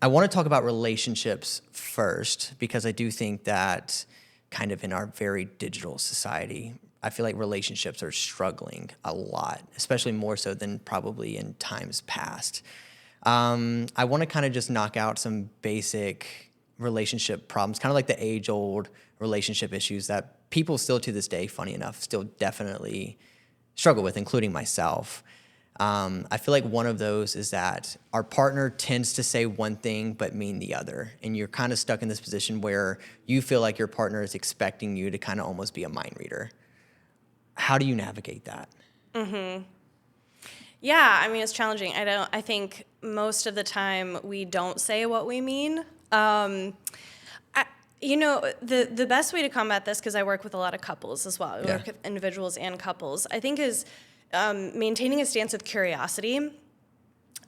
I want to talk about relationships first, because I do think that kind of in our very digital society, I feel like relationships are struggling a lot, especially more so than probably in times past. I want to kind of just knock out some basic relationship problems, kind of like the age-old relationship issues that people still to this day, funny enough, still definitely struggle with, including myself. I feel like one of those is that our partner tends to say one thing but mean the other. And you're kind of stuck in this position where you feel like your partner is expecting you to kind of almost be a mind reader. How do you navigate that? Yeah, I mean, it's challenging. I think most of the time we don't say what we mean. The best way to combat this, because I work with a lot of couples as well, I work with individuals and couples, I think is maintaining a stance of curiosity.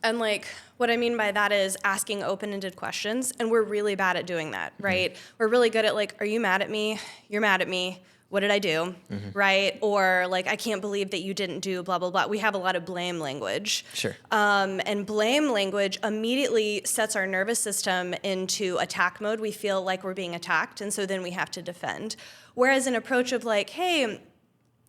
And like, what I mean by that is asking open-ended questions, and we're really bad at doing that, right? We're really good at like, are you mad at me? You're mad at me. What did I do? Right? Or like, I can't believe that you didn't do blah, blah, blah. We have a lot of blame language. Sure. And blame language immediately sets our nervous system into attack mode. We feel like we're being attacked, and so then we have to defend. Whereas an approach of like, hey,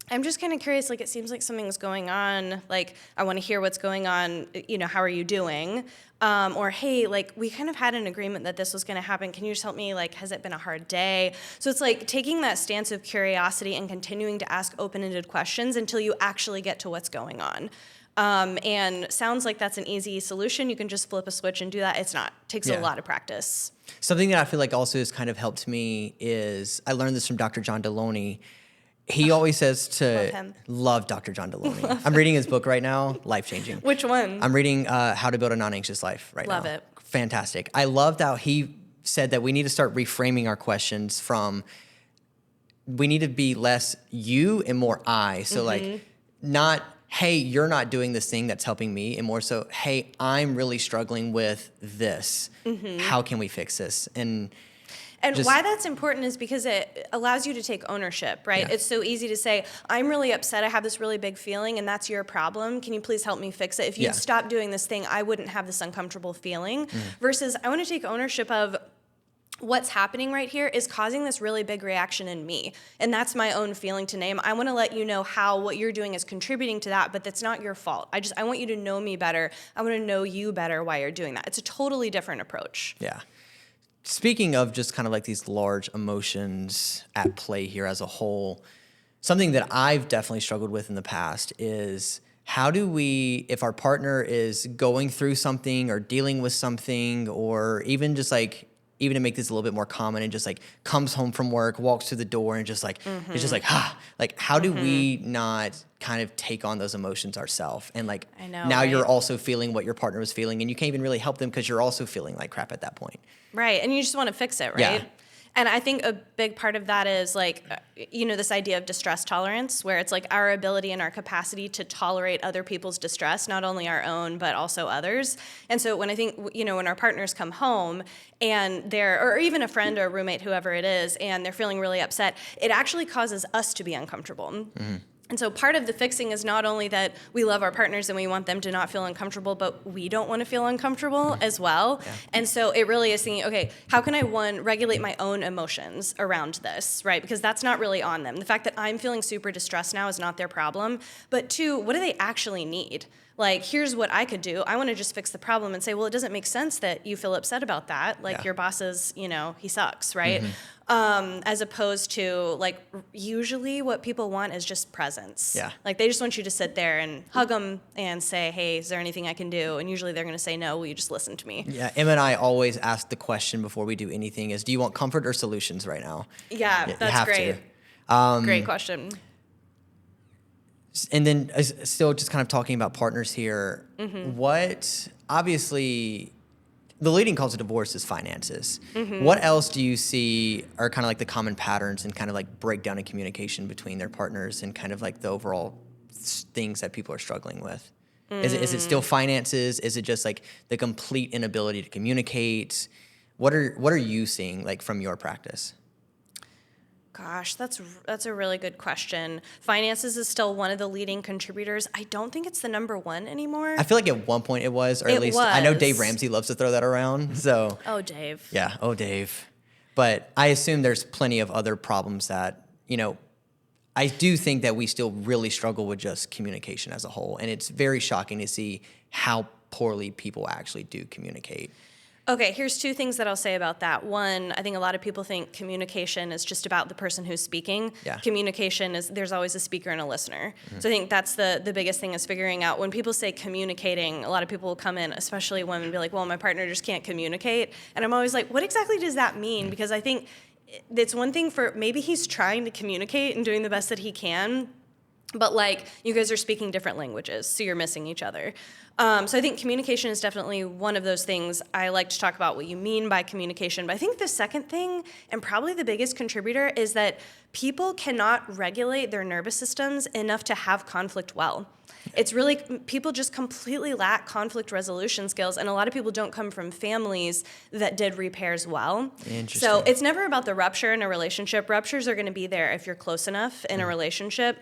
I'm just kind of curious, like, it seems like something's going on. Like, I want to hear what's going on. How are you doing? Or, hey, like, we kind of had an agreement that this was going to happen. Can you just help me? Like, has it been a hard day? So it's like taking that stance of curiosity and continuing to ask open-ended questions until you actually get to what's going on. And sounds like that's an easy solution. You can just flip a switch and do that. It's not. It takes a lot of practice. Something that I feel like also has kind of helped me is, I learned this from Dr. John Deloney. He always says to love Dr. John Deloney. I'm reading his book right now, life-changing. Which one? I'm reading How to Build a Non-Anxious Life right now. Love it. Fantastic. I loved how he said that we need to start reframing our questions from, we need to be less you and more I. So like, not, hey, you're not doing this thing that's helping me, and more so, hey, I'm really struggling with this. How can we fix this? And why that's important is because it allows you to take ownership, right? Yeah. It's so easy to say, I'm really upset, I have this really big feeling, and that's your problem. Can you please help me fix it? If you'd stop doing this thing, I wouldn't have this uncomfortable feeling. Versus, I want to take ownership of what's happening right here is causing this really big reaction in me. And that's my own feeling to name. I want to let you know how what you're doing is contributing to that, but that's not your fault. I want you to know me better. I want to know you better why you're doing that. It's a totally different approach. Yeah. Speaking of just kind of like these large emotions at play here as a whole, something that I've definitely struggled with in the past is, how do we, if our partner is going through something or dealing with something, or even just like, even to make this a little bit more common, and just like comes home from work, walks through the door, and just like, it's just like, like, how do we not kind of take on those emotions ourselves? And like, I know, now right? you're also feeling what your partner was feeling, and you can't even really help them because you're also feeling like crap at that point. Right, and you just want to fix it, right? Yeah. And I think a big part of that is like, this idea of distress tolerance, where it's like our ability and our capacity to tolerate other people's distress, not only our own, but also others. And so when I think, when our partners come home and or even a friend or a roommate, whoever it is, and they're feeling really upset, it actually causes us to be uncomfortable. And so part of the fixing is not only that we love our partners and we want them to not feel uncomfortable, but we don't want to feel uncomfortable as well. Yeah. And so it really is thinking, okay, how can I, one, regulate my own emotions around this, right? Because that's not really on them. The fact that I'm feeling super distressed now is not their problem. But two, what do they actually need? Like, here's what I could do. I want to just fix the problem and say, well, it doesn't make sense that you feel upset about that. Like, your boss is, he sucks, right? As opposed to, like, usually what people want is just presence. Yeah. Like, they just want you to sit there and hug them and say, hey, is there anything I can do? And usually they're going to say, no, will you just listen to me? Yeah, Emma and I always ask the question before we do anything is, do you want comfort or solutions right now? Yeah, that's great. Great question. And then still just kind of talking about partners here, what, obviously, the leading cause of divorce is finances. What else do you see are kind of like the common patterns and kind of like breakdown in communication between their partners, and kind of like the overall things that people are struggling with? Is it still finances? Is it just like the complete inability to communicate? What are you seeing like from your practice? Gosh, that's a really good question. Finances is still one of the leading contributors. I don't think it's the number one anymore. I feel like at one point it was, or at least I know Dave Ramsey loves to throw that around. So Oh, Dave. yeah, oh Dave. But I assume there's plenty of other problems that, I do think that we still really struggle with just communication as a whole. And it's very shocking to see how poorly people actually do communicate. Okay, here's two things that I'll say about that. One, I think a lot of people think communication is just about the person who's speaking. Yeah. Communication is, there's always a speaker and a listener. So I think that's the biggest thing, is figuring out, when people say communicating, a lot of people will come in, especially women, and be like, well, my partner just can't communicate. And I'm always like, what exactly does that mean? Because I think it's one thing for, maybe he's trying to communicate and doing the best that he can, but like, you guys are speaking different languages, so you're missing each other. So I think communication is definitely one of those things. I like to talk about what you mean by communication. But I think the second thing, and probably the biggest contributor, is that people cannot regulate their nervous systems enough to have conflict well. It's really, people just completely lack conflict resolution skills, and a lot of people don't come from families that did repairs well. Interesting. So it's never about the rupture in a relationship. Ruptures are going to be there if you're close enough in a relationship.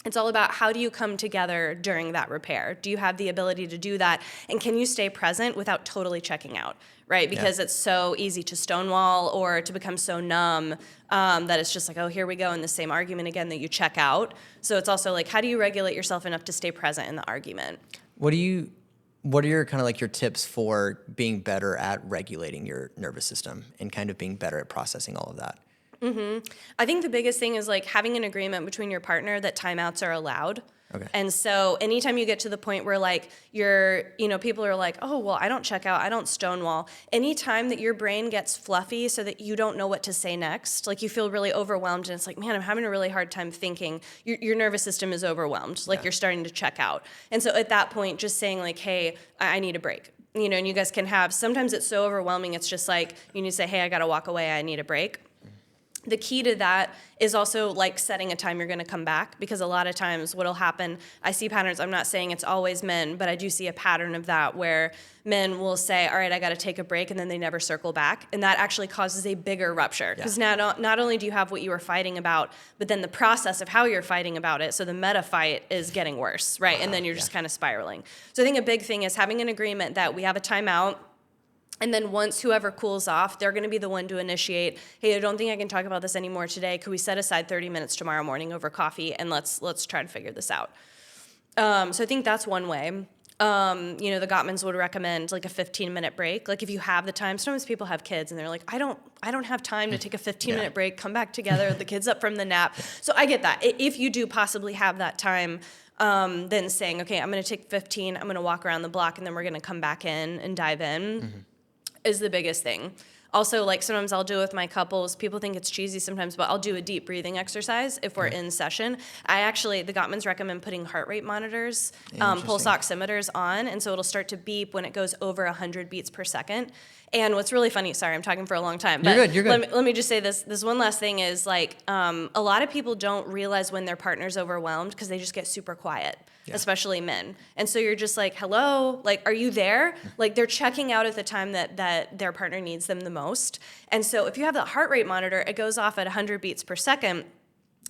It's all about, how do you come together during that repair? Do you have the ability to do that? And can you stay present without totally checking out, right? Because it's so easy to stonewall or to become so numb that it's just like, oh, here we go in the same argument again, that you check out. So it's also like, how do you regulate yourself enough to stay present in the argument? What are your kind of like your tips for being better at regulating your nervous system and kind of being better at processing all of that? I think the biggest thing is like having an agreement between your partner that timeouts are allowed. Okay. And so anytime you get to the point where like people are like, oh, well, I don't check out, I don't stonewall. Anytime that your brain gets fluffy so that you don't know what to say next, like you feel really overwhelmed and it's like, man, I'm having a really hard time thinking. Your nervous system is overwhelmed. Like you're starting to check out. And so at that point, just saying like, hey, I need a break. And you guys can have, sometimes it's so overwhelming, it's just like, you need to say, hey, I got to walk away, I need a break. The key to that is also like setting a time you're going to come back, because a lot of times what'll happen, I see patterns, I'm not saying it's always men, but I do see a pattern of that where men will say, all right, I got to take a break, and then they never circle back. And that actually causes a bigger rupture, because not only do you have what you were fighting about, but then the process of how you're fighting about it, so the meta fight is getting worse, right? And then you're just kind of spiraling. So I think a big thing is having an agreement that we have a timeout. And then once whoever cools off, they're going to be the one to initiate, hey, I don't think I can talk about this anymore today. Could we set aside 30 minutes tomorrow morning over coffee, and let's try to figure this out. So I think that's one way. The Gottmans would recommend like a 15-minute break. Like if you have the time, sometimes people have kids and they're like, I don't have time to take a 15-minute break, come back together, the kid's up from the nap. So I get that. If you do possibly have that time, then saying, okay, I'm going to take 15, I'm going to walk around the block, and then we're going to come back in and dive in. Is the biggest thing. Also, like sometimes I'll do it with my couples. People think it's cheesy sometimes, but I'll do a deep breathing exercise if we're in session. The Gottmans recommend putting heart rate monitors, pulse oximeters on, and so it'll start to beep when it goes over 100 beats per second. And what's really funny, sorry, I'm talking for a long time, but you're good. Let me just say this. This one last thing is like a lot of people don't realize when their partner's overwhelmed because they just get super quiet, especially men. And so you're just like, hello, like, are you there? Like they're checking out at the time that their partner needs them the most. And so if you have that heart rate monitor, it goes off at 100 beats per second.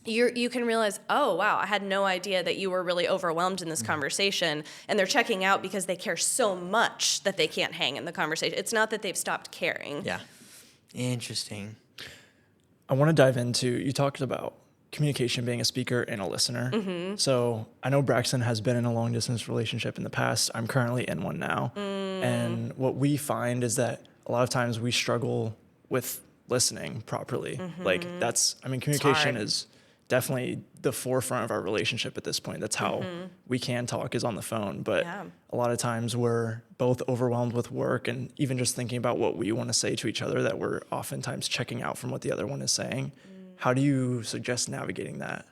You can realize, oh, wow, I had no idea that you were really overwhelmed in this conversation. And they're checking out because they care so much that they can't hang in the conversation. It's not that they've stopped caring. Yeah. Interesting. I want to dive into, you talked about communication being a speaker and a listener. So I know Braxton has been in a long distance relationship in the past. I'm currently in one now. And what we find is that a lot of times we struggle with listening properly. Like communication is definitely the forefront of our relationship at this point. That's how we can talk, is on the phone. But a lot of times we're both overwhelmed with work and even just thinking about what we want to say to each other, that we're oftentimes checking out from what the other one is saying. How do you suggest navigating that?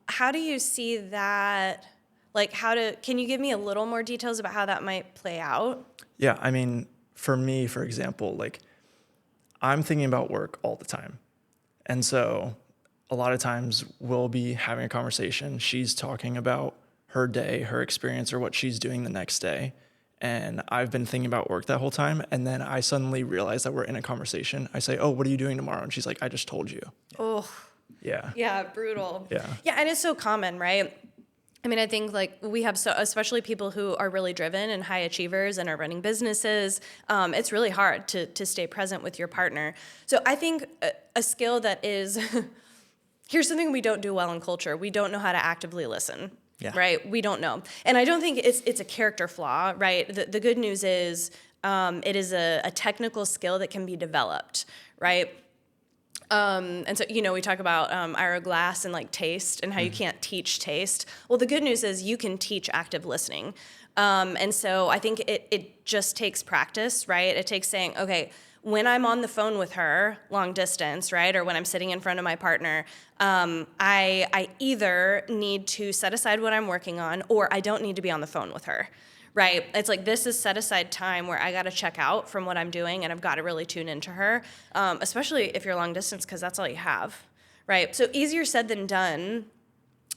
How do you see that? Like can you give me a little more details about how that might play out? Yeah, I mean, for me, for example, like I'm thinking about work all the time. And so a lot of times we'll be having a conversation. She's talking about her day, her experience, or what she's doing the next day. and I've been thinking about work that whole time. And then I suddenly realize that we're in a conversation. I say, "Oh, what are you doing tomorrow?" And she's like, "I just told you." Oh, Yeah. yeah, brutal. Yeah. Yeah, and it's so common, right? I mean, I think like we have especially people who are really driven and high achievers and are running businesses. It's really hard to stay present with your partner. So I think a skill that is, here's something we don't do well in culture. We don't know how to actively listen. Yeah. Right? We don't know. And I don't think it's a character flaw, right? The good news is it is a technical skill that can be developed, right? And so, we talk about Ira Glass and like taste and how you can't teach taste. Well, the good news is you can teach active listening. And so I think it just takes practice, right? It takes saying, okay, when I'm on the phone with her, long distance, right, or when I'm sitting in front of my partner, I either need to set aside what I'm working on or I don't need to be on the phone with her. Right. It's like this is set aside time where I got to check out from what I'm doing and I've got to really tune into her, especially if you're long distance because that's all you have. Right. So easier said than done.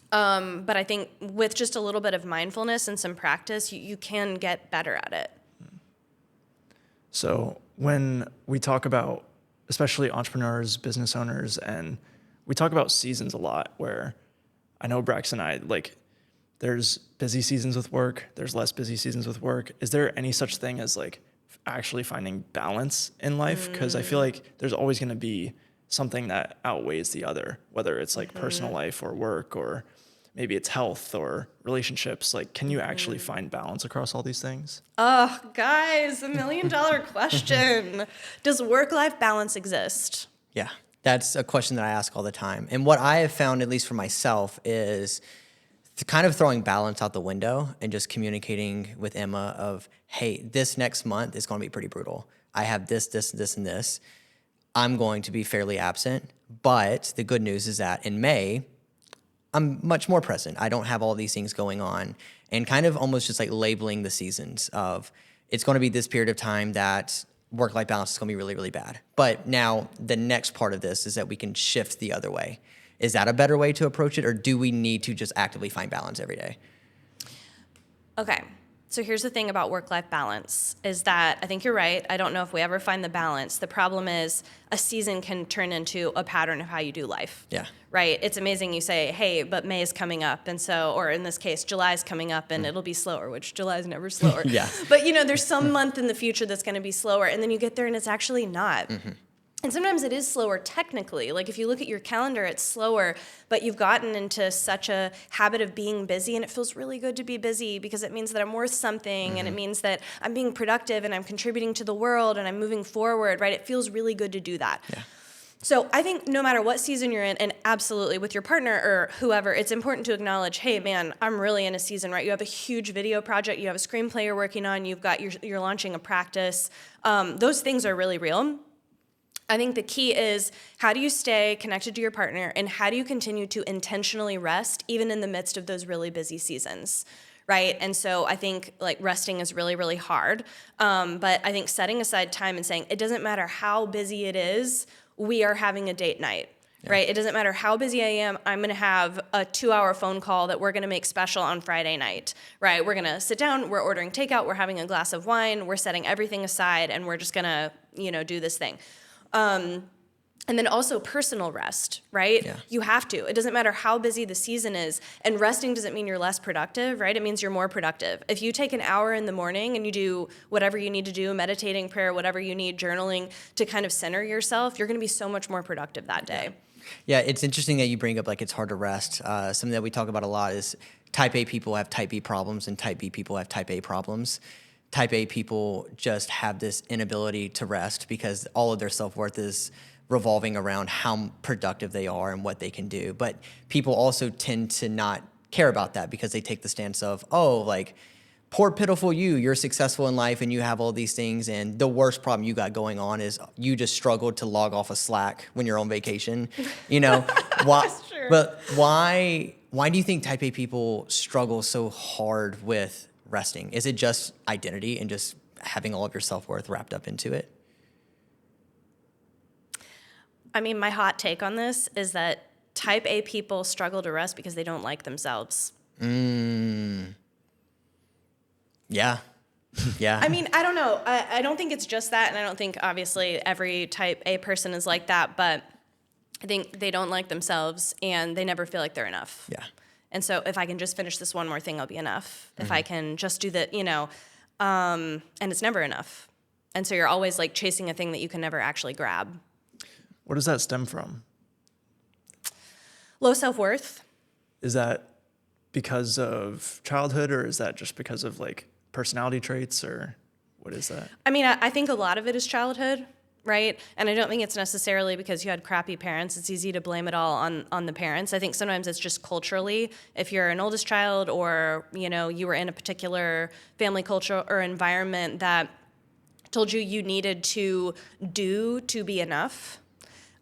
But I think with just a little bit of mindfulness and some practice, you can get better at it. So when we talk about, especially entrepreneurs, business owners, and we talk about seasons a lot, where I know Brax and I, like, there's busy seasons with work, there's less busy seasons with work. Is there any such thing as like actually finding balance in life? Because I feel like there's always going to be something that outweighs the other, whether it's like personal life or work, or maybe it's health or relationships. Like, can you actually find balance across all these things? Oh, guys, $1 million question. Does work-life balance exist? Yeah, that's a question that I ask all the time. And what I have found, at least for myself, is kind of throwing balance out the window and just communicating with Emma of, hey, this next month is going to be pretty brutal. I have this, and this. I'm going to be fairly absent. But the good news is that in May, I'm much more present. I don't have all these things going on, and kind of almost just like labeling the seasons of it's going to be this period of time that work-life balance is going to be really, really bad. But now the next part of this is that we can shift the other way. Is that a better way to approach it, or do we need to just actively find balance every day? Okay. So here's the thing about work-life balance is that I think you're right. I don't know if we ever find the balance. The problem is a season can turn into a pattern of how you do life. Yeah. Right? It's amazing you say, hey, but May is coming up. And so, or in this case, July is coming up and it'll be slower, which July is never slower. Yeah. But, there's some month in the future that's going to be slower. And then you get there and it's actually not. Mm-hmm. And sometimes it is slower technically. Like if you look at your calendar, it's slower, but you've gotten into such a habit of being busy, and it feels really good to be busy because it means that I'm worth something, and it means that I'm being productive and I'm contributing to the world and I'm moving forward, right? It feels really good to do that. Yeah. So I think no matter what season you're in, and absolutely with your partner or whoever, it's important to acknowledge, hey man, I'm really in a season, right? You have a huge video project, you have a screenplay you're working on, you're launching a practice. Those things are really real. I think the key is how do you stay connected to your partner, and how do you continue to intentionally rest even in the midst of those really busy seasons, right? And so I think like resting is really, really hard. But I think setting aside time and saying it doesn't matter how busy it is, we are having a date night, right? It doesn't matter how busy I am, I'm going to have a 2-hour phone call that we're going to make special on Friday night, right? We're going to sit down, we're ordering takeout, we're having a glass of wine, we're setting everything aside, and we're just going to, do this thing. And then also personal rest, right? Yeah. You have to. It doesn't matter how busy the season is. And resting doesn't mean you're less productive, right? It means you're more productive. If you take an hour in the morning and you do whatever you need to do, meditating, prayer, whatever you need, journaling, to kind of center yourself, you're going to be so much more productive that day. Yeah, it's interesting that you bring up like it's hard to rest. Something that we talk about a lot is type A people have type B problems and type B people have type A problems. Type A people just have this inability to rest because all of their self-worth is revolving around how productive they are and what they can do. But people also tend to not care about that because they take the stance of, oh, like, poor pitiful you're successful in life and you have all these things, and the worst problem you got going on is you just struggled to log off of Slack when you're on vacation. Why? That's true. But why do you think type A people struggle so hard with resting? Is it just identity and just having all of your self-worth wrapped up into it? I mean, my hot take on this is that type A people struggle to rest because they don't like themselves. Yeah. Yeah. I mean, I don't know. I don't think it's just that, and I don't think obviously every type A person is like that, but I think they don't like themselves and they never feel like they're enough. Yeah. And so if I can just finish this one more thing, I'll be enough. If I can just do that, and it's never enough. And so you're always like chasing a thing that you can never actually grab. Where does that stem from? Low self-worth. Is that because of childhood, or is that just because of like personality traits, or what is that? I mean, I think a lot of it is childhood, right? And I don't think it's necessarily because you had crappy parents. It's easy to blame it all on the parents. I think sometimes it's just culturally. If you're an oldest child, or you were in a particular family culture or environment that told you needed to do to be enough.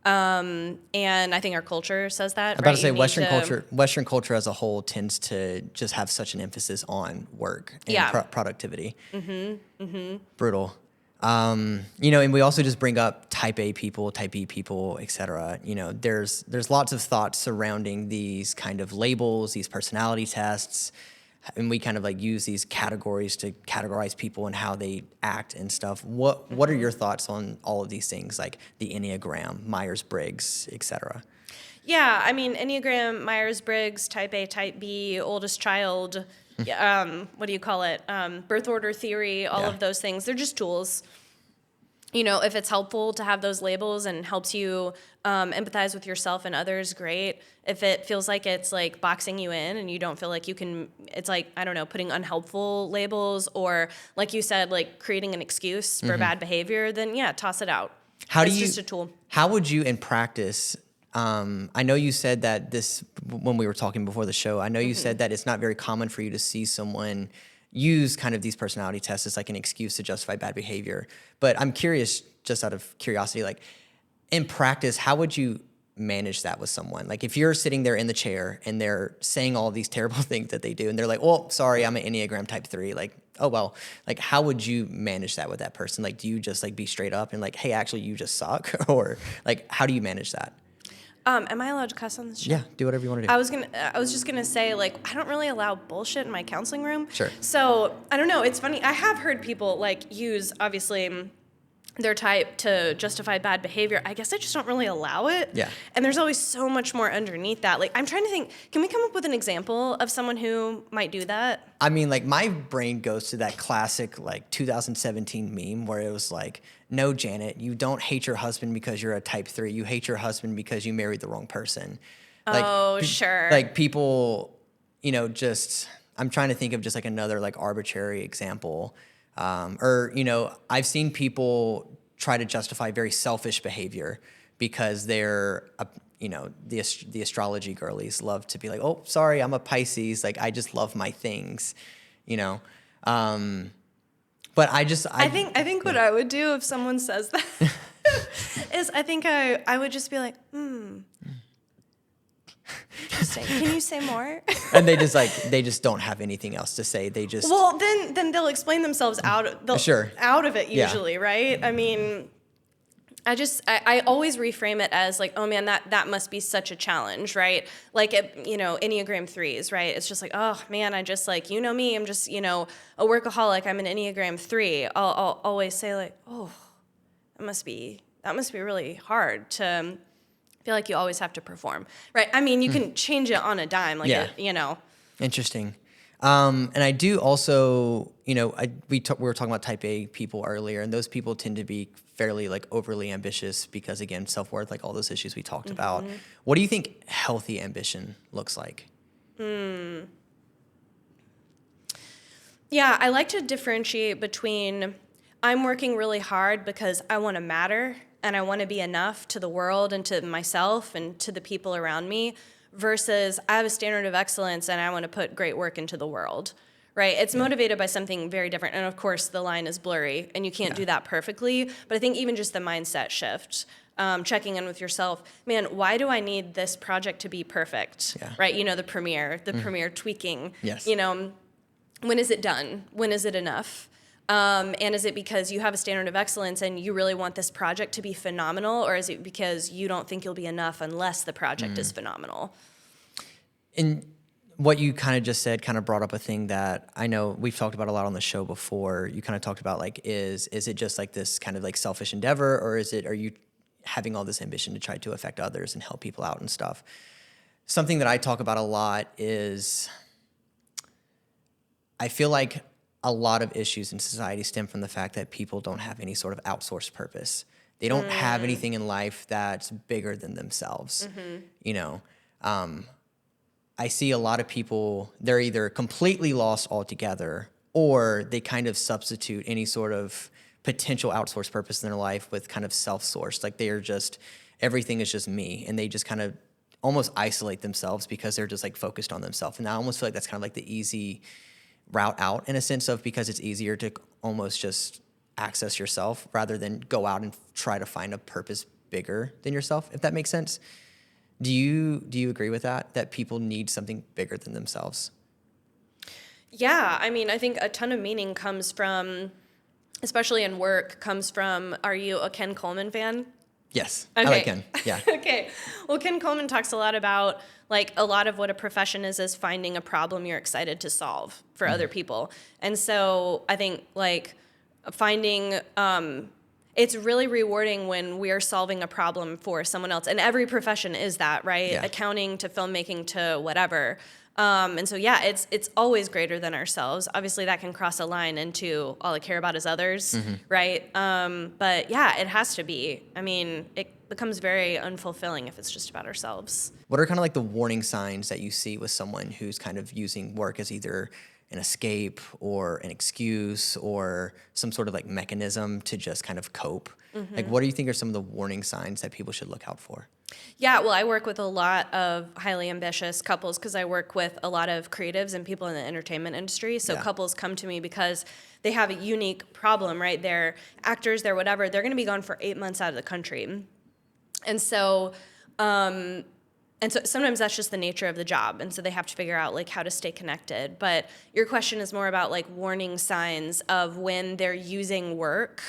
And I think our culture says that. I'm about to say Western culture as a whole tends to just have such an emphasis on work and productivity. Brutal. And we also just bring up type A people, type B people, et cetera. There's lots of thoughts surrounding these kind of labels, these personality tests, and we kind of like use these categories to categorize people and how they act and stuff. What are your thoughts on all of these things, like the Enneagram, Myers-Briggs, et cetera? Yeah, I mean, Enneagram, Myers-Briggs, type A, type B, oldest child, what do you call it? Birth order theory, all of those things. They're just tools. If it's helpful to have those labels and helps you empathize with yourself and others, great. If it feels like it's like boxing you in and you don't feel like you can, it's like, I don't know, putting unhelpful labels, or like you said, like creating an excuse for bad behavior, then toss it out. It's just a tool. How would you in practice, I know you said that when we were talking before the show, I know you said that it's not very common for you to see someone use kind of these personality tests as like an excuse to justify bad behavior. But I'm curious, just out of curiosity, like in practice, how would you manage that with someone? Like if you're sitting there in the chair and they're saying all these terrible things that they do, and they're like, well, sorry, I'm an Enneagram type 3. Like, oh, well, like how would you manage that with that person? Like, do you just like be straight up and like, hey, actually you just suck? Or like, how do you manage that? Am I allowed to cuss on this show? Yeah, do whatever you want to do. I was just gonna say, like, I don't really allow bullshit in my counseling room. Sure. So I don't know. It's funny. I have heard people like use obviously their type to justify bad behavior. I guess I just don't really allow it. Yeah. And there's always so much more underneath that. Like, I'm trying to think. Can we come up with an example of someone who might do that? I mean, like my brain goes to that classic like 2017 meme where it was like, no, Janet, you don't hate your husband because you're a type 3. You hate your husband because you married the wrong person. Like, sure. Like people, just, I'm trying to think of just like another like arbitrary example. I've seen people try to justify very selfish behavior because they're, the astrology girlies love to be like, oh, sorry, I'm a Pisces. Like, I just love my things, But I think what I would do if someone says that is I think I would just be like, interesting. Can you say more? And they just don't have anything else to say. They just then they'll explain themselves out of it usually, right? I mean, I always reframe it as like, oh man, that must be such a challenge, right? Like, Enneagram 3s, right? It's just like, oh man, I just like, me, I'm just, a workaholic. I'm an Enneagram 3. I'll always say like, oh, that must be really hard to feel like you always have to perform, right? I mean, you can change it on a dime, like, Interesting. And I do also, we were talking about type A people earlier, and those people tend to be fairly like overly ambitious because, again, self-worth, like all those issues we talked about. What do you think healthy ambition looks like? Yeah, I like to differentiate between I'm working really hard because I want to matter and I want to be enough to the world and to myself and to the people around me, versus I have a standard of excellence and I want to put great work into the world, right? It's motivated by something very different. And of course, the line is blurry and you can't do that perfectly. But I think even just the mindset shift, checking in with yourself, man, why do I need this project to be perfect, right? The premiere tweaking, when is it done? When is it enough? And is it because you have a standard of excellence and you really want this project to be phenomenal, or is it because you don't think you'll be enough unless the project is phenomenal? And what you kind of just said kind of brought up a thing that I know we've talked about a lot on the show before. You kind of talked about like, is it just like this kind of like selfish endeavor, or are you having all this ambition to try to affect others and help people out and stuff? Something that I talk about a lot is I feel like a lot of issues in society stem from the fact that people don't have any sort of outsourced purpose. They don't have anything in life that's bigger than themselves. You know, I see a lot of people, they're either completely lost altogether, or they kind of substitute any sort of potential outsourced purpose in their life with kind of self-sourced. Like they are just, everything is just me. And they just kind of almost isolate themselves because they're just like focused on themselves. And I almost feel like that's kind of like the easy route out, in a sense of, because it's easier to almost just access yourself rather than go out and try to find a purpose bigger than yourself, if that makes sense. Do you agree with that people need something bigger than themselves? Yeah, I mean, I think a ton of meaning comes from, especially in work, comes from, are you a Ken Coleman fan? Yes. Okay. I like Ken. Yeah. Okay. Well, Ken Coleman talks a lot about, like, a lot of what a profession is finding a problem you're excited to solve for other people. And so I think, like, finding, it's really rewarding when we're solving a problem for someone else. And every profession is that, right? Yeah. Accounting to filmmaking to whatever. And so, yeah, it's always greater than ourselves. Obviously, that can cross a line into all I care about is others, right? But, yeah, it has to be. I mean, it becomes very unfulfilling if it's just about ourselves. What are kind of like the warning signs that you see with someone who's kind of using work as either an escape or an excuse or some sort of like mechanism to just kind of cope? Like, what do you think are some of the warning signs that people should look out for? Yeah, well, I work with a lot of highly ambitious couples because I work with a lot of creatives and people in the entertainment industry. So couples come to me because they have a unique problem, right? They're actors, they're whatever. They're going to be gone for 8 months out of the country. And so sometimes that's just the nature of the job. And so they have to figure out like how to stay connected. But your question is more about like warning signs of when they're using work.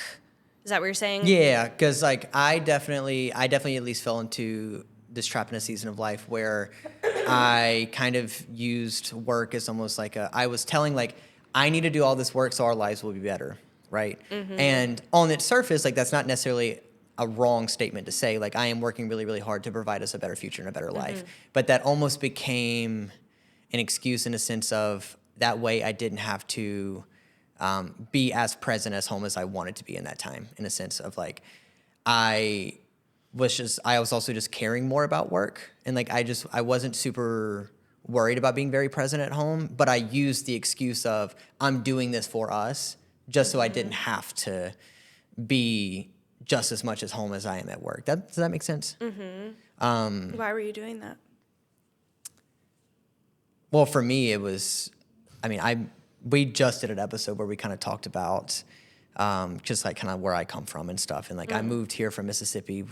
Is that what you're saying? Yeah, because like I definitely at least fell into this trap in a season of life where I kind of used work as almost like I was telling like, I need to do all this work so our lives will be better, right? And on its surface, like that's not necessarily a wrong statement to say. Like I am working really, really hard to provide us a better future and a better life. But that almost became an excuse in a sense of that way I didn't have to be as present as home as I wanted to be in that time, in a sense of like, I was also just caring more about work. And like, I wasn't super worried about being very present at home, but I used the excuse of I'm doing this for us just so I didn't have to be just as much as home as I am at work. Does that make sense? Why were you doing that? Well, for me, it was, we just did an episode where we kind of talked about just like kind of where I come from and stuff. And like I moved here from Mississippi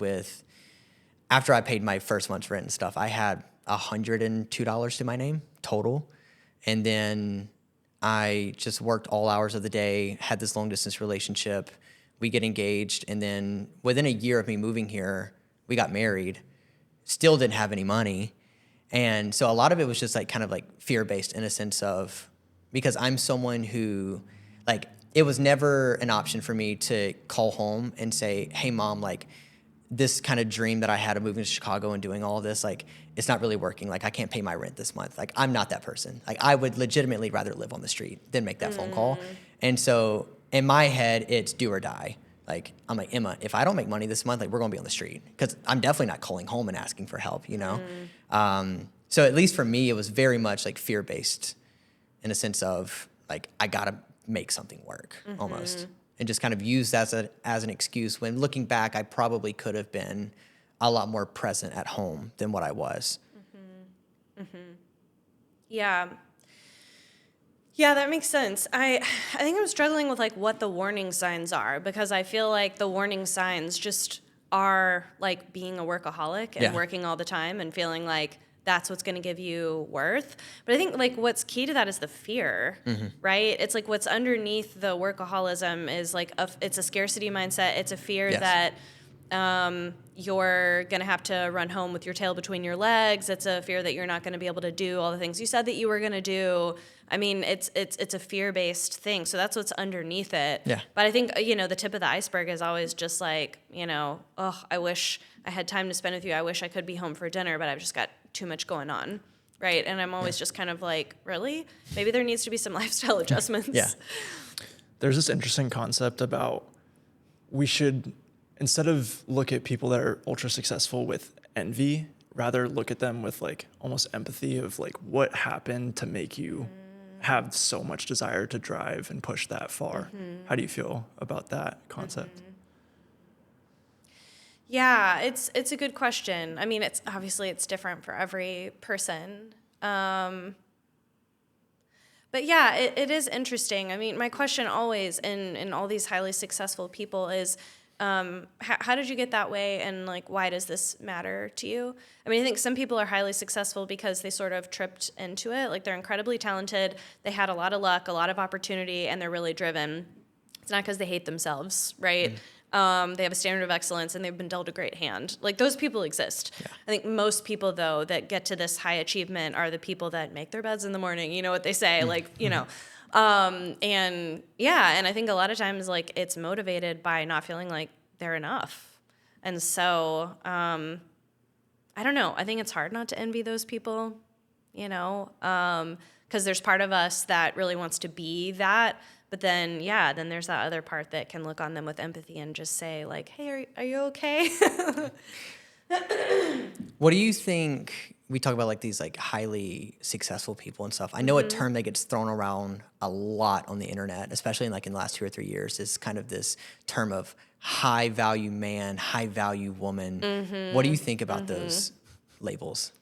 after I paid my first month's rent and stuff, I had $102 to my name total. And then I just worked all hours of the day, had this long distance relationship. We get engaged. And then within a year of me moving here, we got married, still didn't have any money. And so a lot of it was just like kind of like fear-based in a sense of, because I'm someone who like, it was never an option for me to call home and say, hey mom, like this kind of dream that I had of moving to Chicago and doing all of this, like it's not really working. Like I can't pay my rent this month. Like I'm not that person. Like I would legitimately rather live on the street than make that phone call. And so in my head, it's do or die. Like I'm like, Emma, if I don't make money this month, like we're gonna be on the street, because I'm definitely not calling home and asking for help, you know? So at least for me, it was very much like fear-based in a sense of like, I gotta make something work almost. And just kind of used as an excuse when looking back, I probably could have been a lot more present at home than what I was. Yeah. Yeah, that makes sense. I think I'm struggling with like what the warning signs are, because I feel like the warning signs just are like being a workaholic and working all the time and feeling like that's what's going to give you worth. But I think like what's key to that is the fear, right? It's like what's underneath the workaholism is like it's a scarcity mindset. It's a fear that You're going to have to run home with your tail between your legs. It's a fear that you're not going to be able to do all the things you said that you were going to do. I mean, it's a fear-based thing. So that's what's underneath it. Yeah. But I think, the tip of the iceberg is always just like, oh, I wish I had time to spend with you. I wish I could be home for dinner, but I've just got too much going on. Right. And I'm always just kind of like, really? Maybe there needs to be some lifestyle adjustments. Yeah. There's this interesting concept about we should, instead of look at people that are ultra successful with envy, rather look at them with like almost empathy of like what happened to make you have so much desire to drive and push that far. How do you feel about that concept? Yeah, it's a good question. I mean, it's different for every person. But yeah, it is interesting. I mean, my question always in all these highly successful people is, how did you get that way, and like, why does this matter to you? I mean, I think some people are highly successful because they sort of tripped into it. Like, they're incredibly talented, they had a lot of luck, a lot of opportunity, and they're really driven. It's not because they hate themselves, right? They have a standard of excellence and they've been dealt a great hand. Like, those people exist. Yeah. I think most people, though, that get to this high achievement are the people that make their beds in the morning. You know what they say, like, and I think a lot of times, like, it's motivated by not feeling like they're enough. And so, I don't know. I think it's hard not to envy those people, because there's part of us that really wants to be that. But then, then there's that other part that can look on them with empathy and just say, like, hey, are you okay? What do you think? We talk about like these like highly successful people and stuff. I know a term that gets thrown around a lot on the internet, especially in the last 2 or 3 years, is kind of this term of high value man, high value woman. What do you think about those labels?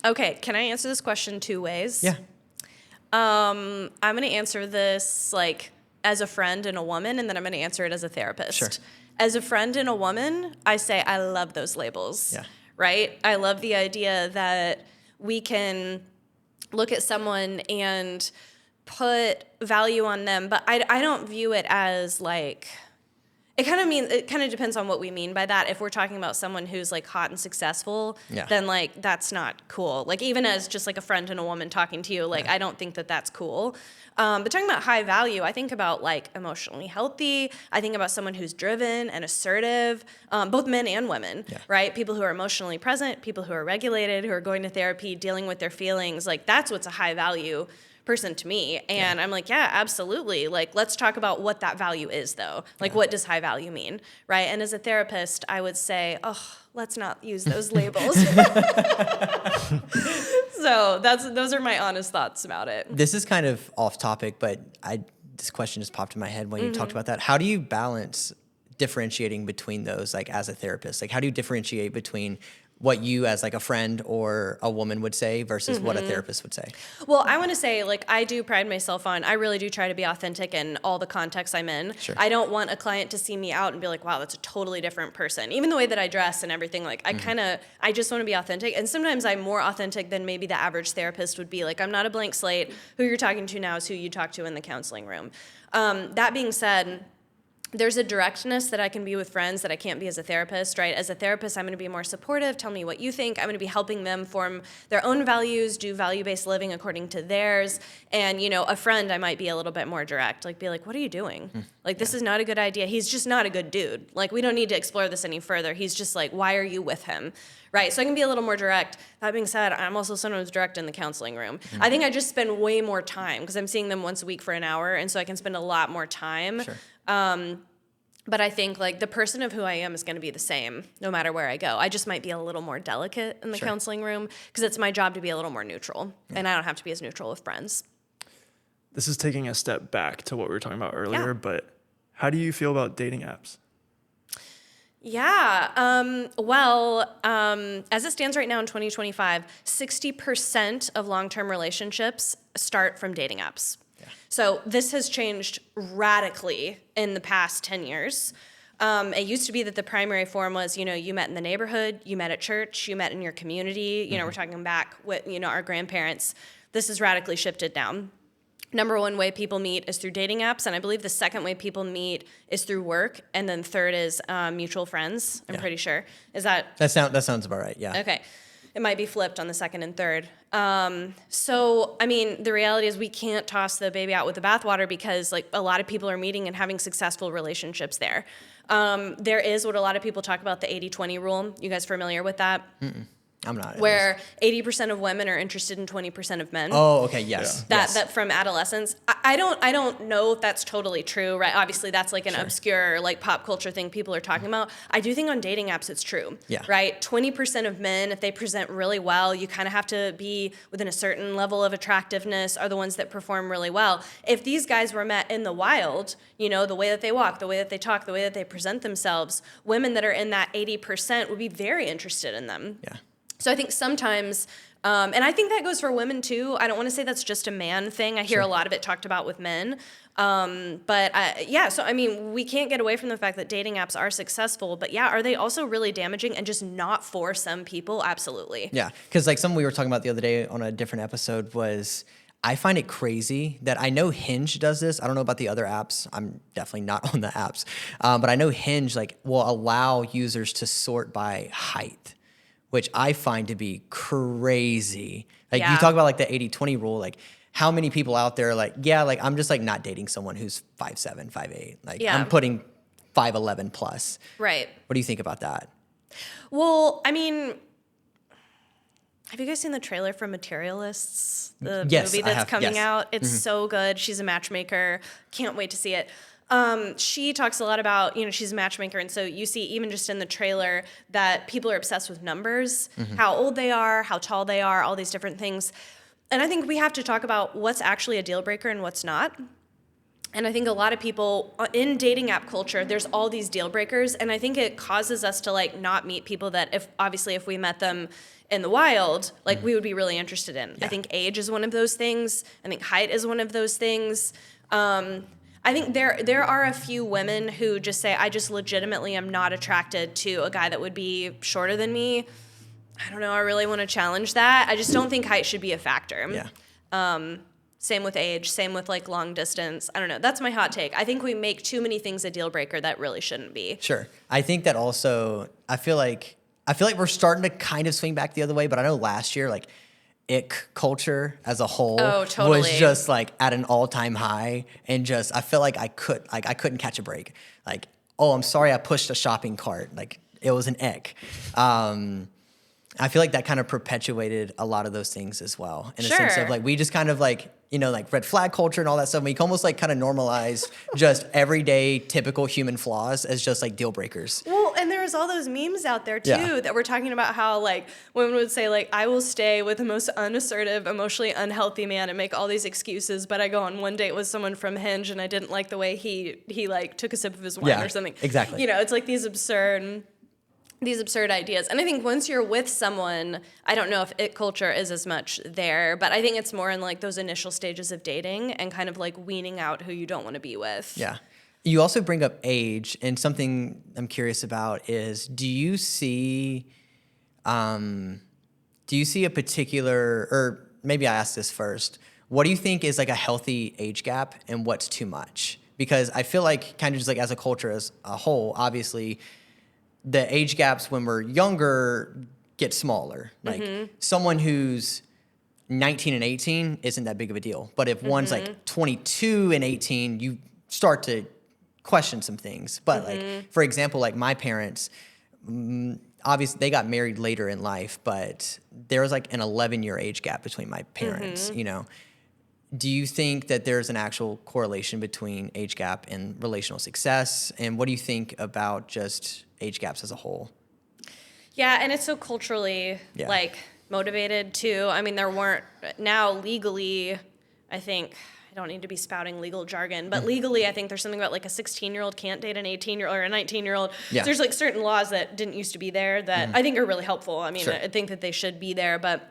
Okay, can I answer this question 2 ways? Yeah. I'm going to answer this like as a friend and a woman, and then I'm going to answer it as a therapist. Sure. As a friend and a woman, I say I love those labels. Yeah. Right? I love the idea that we can look at someone and put value on them, but I don't view it as like, it kind of depends on what we mean by that. If we're talking about someone who's like hot and successful, then like that's not cool. Like, even as just like a friend and a woman talking to you, like I don't think that that's cool. But talking about high value, I think about like emotionally healthy. I think about someone who's driven and assertive, both men and women, right? People who are emotionally present, people who are regulated, who are going to therapy, dealing with their feelings. Like, that's what's a high value person to me. And I'm like, yeah, absolutely. Like, let's talk about what that value is, though. Like, what does high value mean, right? And as a therapist, I would say, oh, let's not use those labels. So those are my honest thoughts about it. This is kind of off topic, but this question just popped in my head when you talked about that. How do you balance differentiating between those, like, as a therapist? Like, how do you differentiate between what you as like a friend or a woman would say versus what a therapist would say? Well, I want to say, like, I do pride myself on, I really do try to be authentic in all the contexts I'm in. Sure. I don't want a client to see me out and be like, wow, that's a totally different person. Even the way that I dress and everything, like, I just want to be authentic. And sometimes I'm more authentic than maybe the average therapist would be. Like, I'm not a blank slate. Who you're talking to now is who you talk to in the counseling room. That being said, there's a directness that I can be with friends that I can't be as a therapist, right? As a therapist, I'm going to be more supportive. Tell me what you think. I'm going to be helping them form their own values, do value-based living according to theirs. And, a friend, I might be a little bit more direct, like, be like, what are you doing? Like, this is not a good idea. He's just not a good dude. Like, we don't need to explore this any further. He's just like, why are you with him? Right? So I can be a little more direct. That being said, I'm also sometimes direct in the counseling room. I think I just spend way more time because I'm seeing them once a week for an hour, and so I can spend a lot more time. Sure. But I think, like, the person of who I am is going to be the same no matter where I go. I just might be a little more delicate in the counseling room because it's my job to be a little more neutral, and I don't have to be as neutral with friends. This is taking a step back to what we were talking about earlier, but how do you feel about dating apps? Yeah. As it stands right now in 2025, 60% of long-term relationships start from dating apps. So this has changed radically in the past 10 years. It used to be that the primary form was, you met in the neighborhood, you met at church, you met in your community. We're talking back with, our grandparents. this has radically shifted now. Number one way people meet is through dating apps, and I believe the second way people meet is through work, and then third is mutual friends. I'm pretty sure. Is that that sounds about right? Yeah. Okay. It might be flipped on the second and third. So, I mean, the reality is we can't toss the baby out with the bathwater because, like, a lot of people are meeting and having successful relationships there. There is what a lot of people talk about, the 80-20 rule. You guys familiar with that? I'm not. Where 80% of women are interested in 20% of men. Oh, okay, yes. That from adolescence. I don't know if that's totally true, right? Obviously, that's like an obscure, like, pop culture thing people are talking about. I do think on dating apps it's true, right? 20% of men, if they present really well, you kind of have to be within a certain level of attractiveness, are the ones that perform really well. If these guys were met in the wild, you know, the way that they walk, the way that they talk, the way that they present themselves, women that are in that 80% would be very interested in them. Yeah. So I think sometimes, and I think that goes for women too. I don't want to say that's just a man thing. I hear a lot of it talked about with men. So I mean, we can't get away from the fact that dating apps are successful, but are they also really damaging and just not for some people? Absolutely. Yeah, because like something we were talking about the other day on a different episode was, I find it crazy that I know Hinge does this. I don't know about the other apps. I'm definitely not on the apps. But I know Hinge like will allow users to sort by height, which I find to be crazy. Like you talk about like the 80-20 rule, like how many people out there are like, like I'm just like not dating someone who's 5'7", 5'8". Like I'm putting 5'11" plus. Right. What do you think about that? Well, I mean, have you guys seen the trailer for Materialists? The movie that's coming out? It's so good. She's a matchmaker. Can't wait to see it. She talks a lot about, you know, she's a matchmaker. And so you see even just in the trailer that people are obsessed with numbers, how old they are, how tall they are, all these different things. And I think we have to talk about what's actually a deal breaker and what's not. And I think a lot of people in dating app culture, there's all these deal breakers. And I think it causes us to like not meet people that if we met them in the wild, like we would be really interested in. I think age is one of those things. I think height is one of those things. I think there are a few women who just say, I just legitimately am not attracted to a guy that would be shorter than me. I don't know. I really want to challenge that. I just don't think height should be a factor. Yeah. Same with age. Same with like long distance. I don't know. That's my hot take. I think we make too many things a deal breaker that really shouldn't be. Sure. I think that also, I feel like we're starting to kind of swing back the other way, but I know last year, like, ick culture as a whole was just like at an all-time high, and just I feel like I couldn't catch a break. Like, oh, I'm sorry I pushed a shopping cart. Like, it was an ick. I feel like that kind of perpetuated a lot of those things as well, in a sense of like we just kind of like, you know, like red flag culture and all that stuff. We can almost like kind of normalize just everyday typical human flaws as just like deal breakers. Well, and there's all those memes out there too that we're talking about how like women would say like, I will stay with the most unassertive, emotionally unhealthy man and make all these excuses, but I go on one date with someone from Hinge and I didn't like the way he like took a sip of his wine or something. Exactly. You know, it's like these absurd ideas. And I think once you're with someone, I don't know if it culture is as much there, but I think it's more in like those initial stages of dating and kind of like weaning out who you don't want to be with. Yeah. You also bring up age, and something I'm curious about is, do you see a particular, or maybe I ask this first, what do you think is like a healthy age gap and what's too much? Because I feel like kind of just like as a culture as a whole, obviously, the age gaps when we're younger get smaller. Like someone who's 19 and 18 isn't that big of a deal. But if one's like 22 and 18, you start to question some things. But like, for example, like my parents, obviously they got married later in life, but there was like an 11-year age gap between my parents, you know. Do you think that there's an actual correlation between age gap and relational success? And what do you think about just age gaps as a whole? Yeah, and it's so culturally like motivated too. I mean, there weren't now legally, I think, I don't need to be spouting legal jargon, but legally I think there's something about like a 16-year-old can't date an 18-year-old or a 19-year-old. So there's like certain laws that didn't used to be there that I think are really helpful. I mean, I think that they should be there, but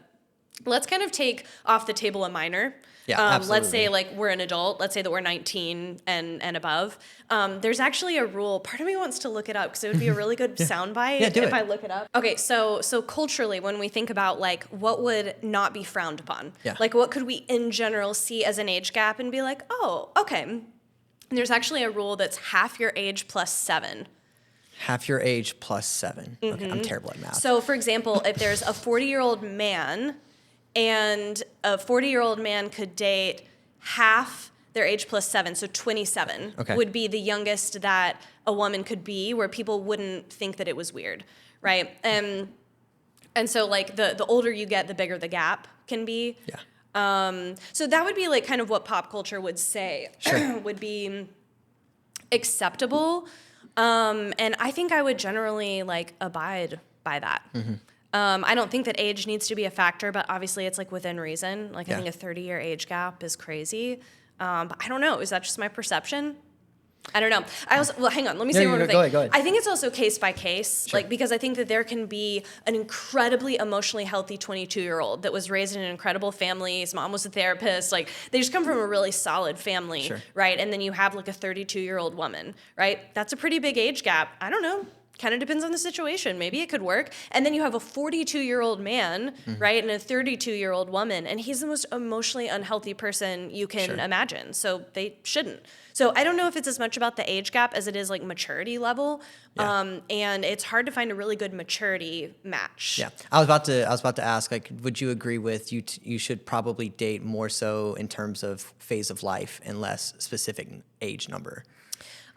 let's kind of take off the table a minor. Yeah, absolutely. Let's say like we're an adult. Let's say that we're 19 and above. There's actually a rule. Part of me wants to look it up because it would be a really good soundbite if I look it up. Okay, so culturally, when we think about like what would not be frowned upon, like what could we in general see as an age gap and be like, oh, okay. There's actually a rule that's half your age plus 7. Half your age plus 7. Okay, I'm terrible at math. So, for example, if there's a 40-year-old man and a 40-year-old man could date half their age plus 7, so 27 would be the youngest that a woman could be, where people wouldn't think that it was weird, right? And so, like, the older you get, the bigger the gap can be. Yeah. So that would be, like, kind of what pop culture would say would be acceptable. And I think I would generally, like, abide by that. I don't think that age needs to be a factor, but obviously it's like within reason. Like I think a 30-year age gap is crazy. But I don't know. Is that just my perception? I don't know. Hang on. Let me say one more thing. Go ahead. I think it's also case by case, like because I think that there can be an incredibly emotionally healthy 22-year-old that was raised in an incredible family. His mom was a therapist. Like they just come from a really solid family, right? And then you have like a 32-year-old woman, right? That's a pretty big age gap. I don't know. Kind of depends on the situation. Maybe it could work. And then you have a 42-year-old man, right, and a 32-year-old woman, and he's the most emotionally unhealthy person you can imagine. So they shouldn't. So I don't know if it's as much about the age gap as it is like maturity level. And it's hard to find a really good maturity match. Yeah, I was about to ask, like, would you agree with you should probably date more so in terms of phase of life and less specific age number?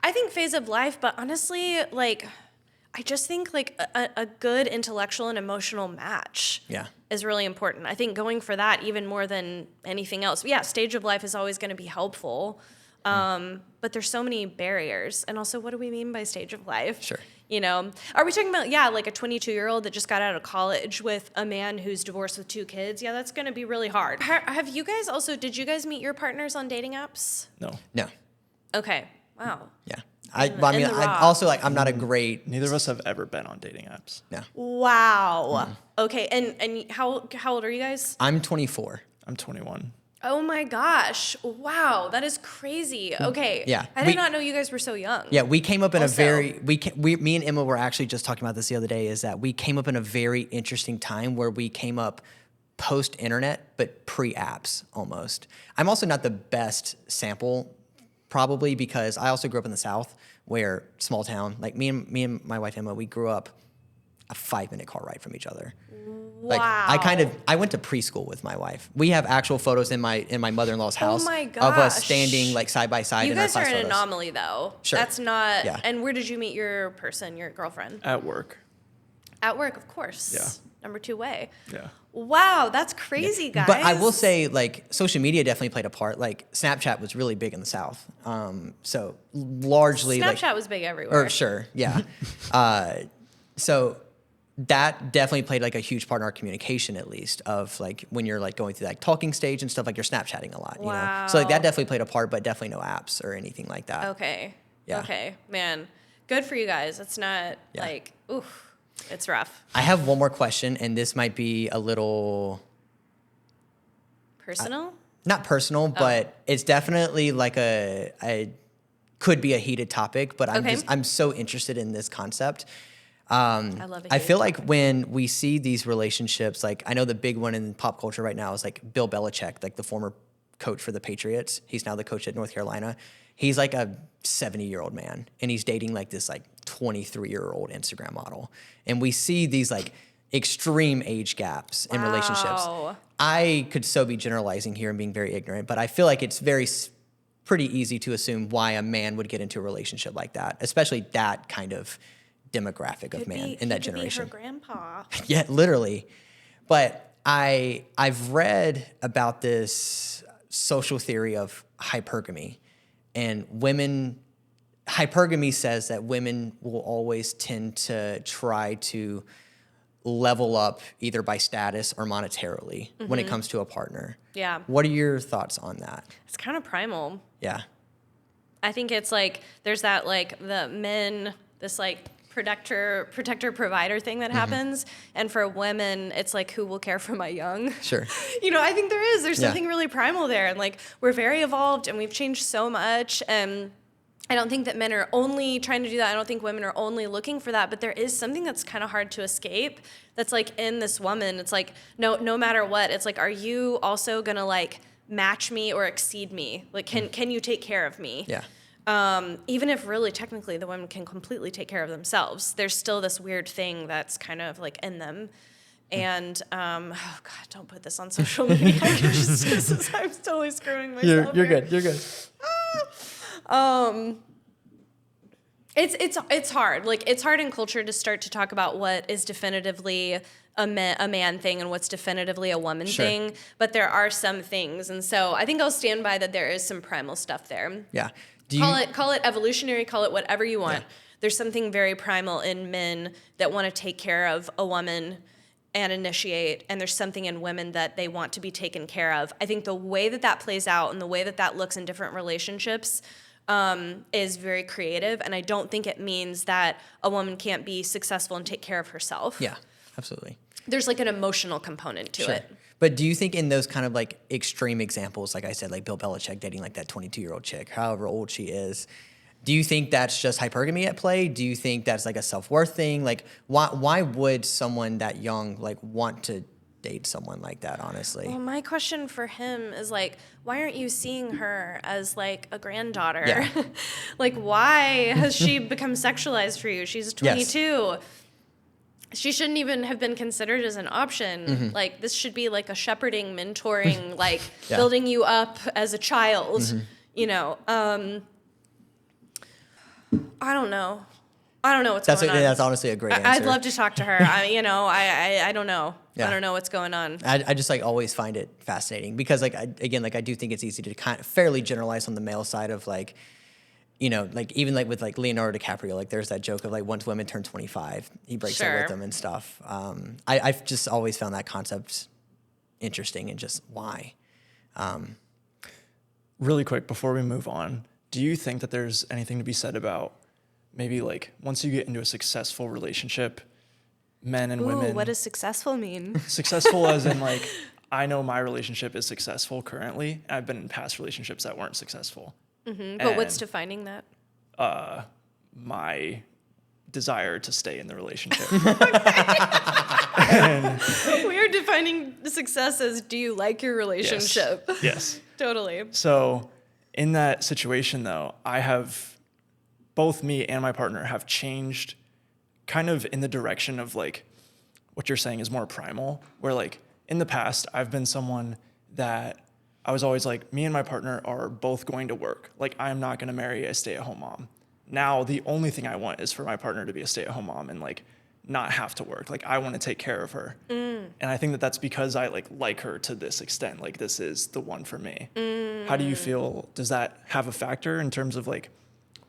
I think phase of life, but honestly, like, I just think like a good intellectual and emotional match is really important. I think going for that even more than anything else. Yeah, stage of life is always going to be helpful, but there's so many barriers. And also, what do we mean by stage of life? Sure. You know, are we talking about, like a 22-year-old that just got out of college with a man who's divorced with 2 kids? Yeah, that's going to be really hard. Did you guys meet your partners on dating apps? No. Okay. Wow. Yeah. I'm not a great. Neither of us have ever been on dating apps. No. Wow. Okay. And how old are you guys? I'm 24. I'm 21. Oh my gosh. Wow. That is crazy. Okay. Yeah. I did not know you guys were so young. Yeah. We came up in me and Emma were actually just talking about this the other day, is that we came up in a very interesting time where we came up post-internet, but pre-apps almost. I'm also not the best sample, probably because I also grew up in the South, where small town, like me and my wife Emma, we grew up a 5-minute car ride from each other. Wow. Like I went to preschool with my wife. We have actual photos in my mother-in-law's house of us standing like side by side. You guys are an anomaly though. Sure. That's not. Yeah. And where did you meet your girlfriend? At work. At work, of course. Yeah. Number 2 way. Yeah. Wow, that's crazy, guys. But I will say, like, social media definitely played a part. Like, Snapchat was really big in the South. So largely, Snapchat was big everywhere. Or sure, yeah. So that definitely played like a huge part in our communication, at least, of like when you're like going through that talking stage and stuff, like you're Snapchatting a lot, you know? So like that definitely played a part, but definitely no apps or anything like that. Okay. Yeah. Okay, man. Good for you guys. It's not like, oof. It's rough. I have one more question, and this might be a little personal. Not personal, but it's definitely like could be a heated topic. But I'm so interested in this concept. I love it. I feel like when we see these relationships, like I know the big one in pop culture right now is like Bill Belichick, like the former coach for the Patriots. He's now the coach at North Carolina. He's like a 70-year-old man, and he's dating like this like 23-year-old Instagram model. And we see these like extreme age gaps in relationships. I could so be generalizing here and being very ignorant, but I feel like it's pretty easy to assume why a man would get into a relationship like that, especially that kind of demographic of man in that generation. Be her grandpa. Yeah, literally. But I've read about this social theory of hypergamy, and hypergamy says that women will always tend to try to level up either by status or monetarily when it comes to a partner. Yeah. What are your thoughts on that? It's kind of primal. Yeah. I think it's like there's that like the men, this like protector provider thing that happens, and for women it's like, who will care for my young? Sure. I think there's something really primal there, and like we're very evolved and we've changed so much, and I don't think that men are only trying to do that. I don't think women are only looking for that, but there is something that's kind of hard to escape that's like in this woman. It's like no matter what, it's like, are you also gonna like match me or exceed me? Like can you take care of me? Yeah. Even if really technically the women can completely take care of themselves, there's still this weird thing that's kind of like in them. And oh God, don't put this on social media. Just I'm totally screwing myself. You're good. You're good. It's hard. Like it's hard in culture to start to talk about what is definitively a man thing and what's definitively a woman thing. But there are some things, and so I think I'll stand by that. There is some primal stuff there. Yeah. Call it evolutionary, call it whatever you want. Yeah. There's something very primal in men that want to take care of a woman and initiate, and there's something in women that they want to be taken care of. I think the way that plays out and the way that looks in different relationships is very creative, and I don't think it means that a woman can't be successful and take care of herself. Yeah, absolutely. There's like an emotional component to it. But do you think in those kind of like extreme examples, like I said, like Bill Belichick dating like that 22-year-old chick, however old she is, do you think that's just hypergamy at play? Do you think that's like a self-worth thing? Like why would someone that young like want to date someone like that, honestly? Well, my question for him is like, why aren't you seeing her as like a granddaughter? Yeah. Like, why has she become sexualized for you? She's 22. Yes. She shouldn't even have been considered as an option. Mm-hmm. Like, this should be like a shepherding, mentoring, like building you up as a child, I don't know. I don't know what's going on. That's honestly a great answer. I'd love to talk to her. I don't know. Yeah. I don't know what's going on. I just like always find it fascinating because like I do think it's easy to kind of fairly generalize on the male side of like, like even like with like Leonardo DiCaprio, like there's that joke of like once women turn 25, he breaks up with them and stuff. I've just always found that concept interesting and just why. Really quick before we move on, do you think that there's anything to be said about maybe like once you get into a successful relationship, men and women. What does successful mean? Successful as in like, I know my relationship is successful currently. I've been in past relationships that weren't successful. Mm-hmm. But what's defining that? My desire to stay in the relationship. We are defining success as, do you like your relationship? Yes. Totally. So in that situation though, both me and my partner have changed kind of in the direction of like what you're saying is more primal, where like in the past I've been someone that I was always like, me and my partner are both going to work. Like I'm not going to marry a stay-at-home mom. Now the only thing I want is for my partner to be a stay-at-home mom and like not have to work. Like I want to take care of her. And I think that that's because I like her to this extent. Like this is the one for me. How do you feel? Does that have a factor in terms of like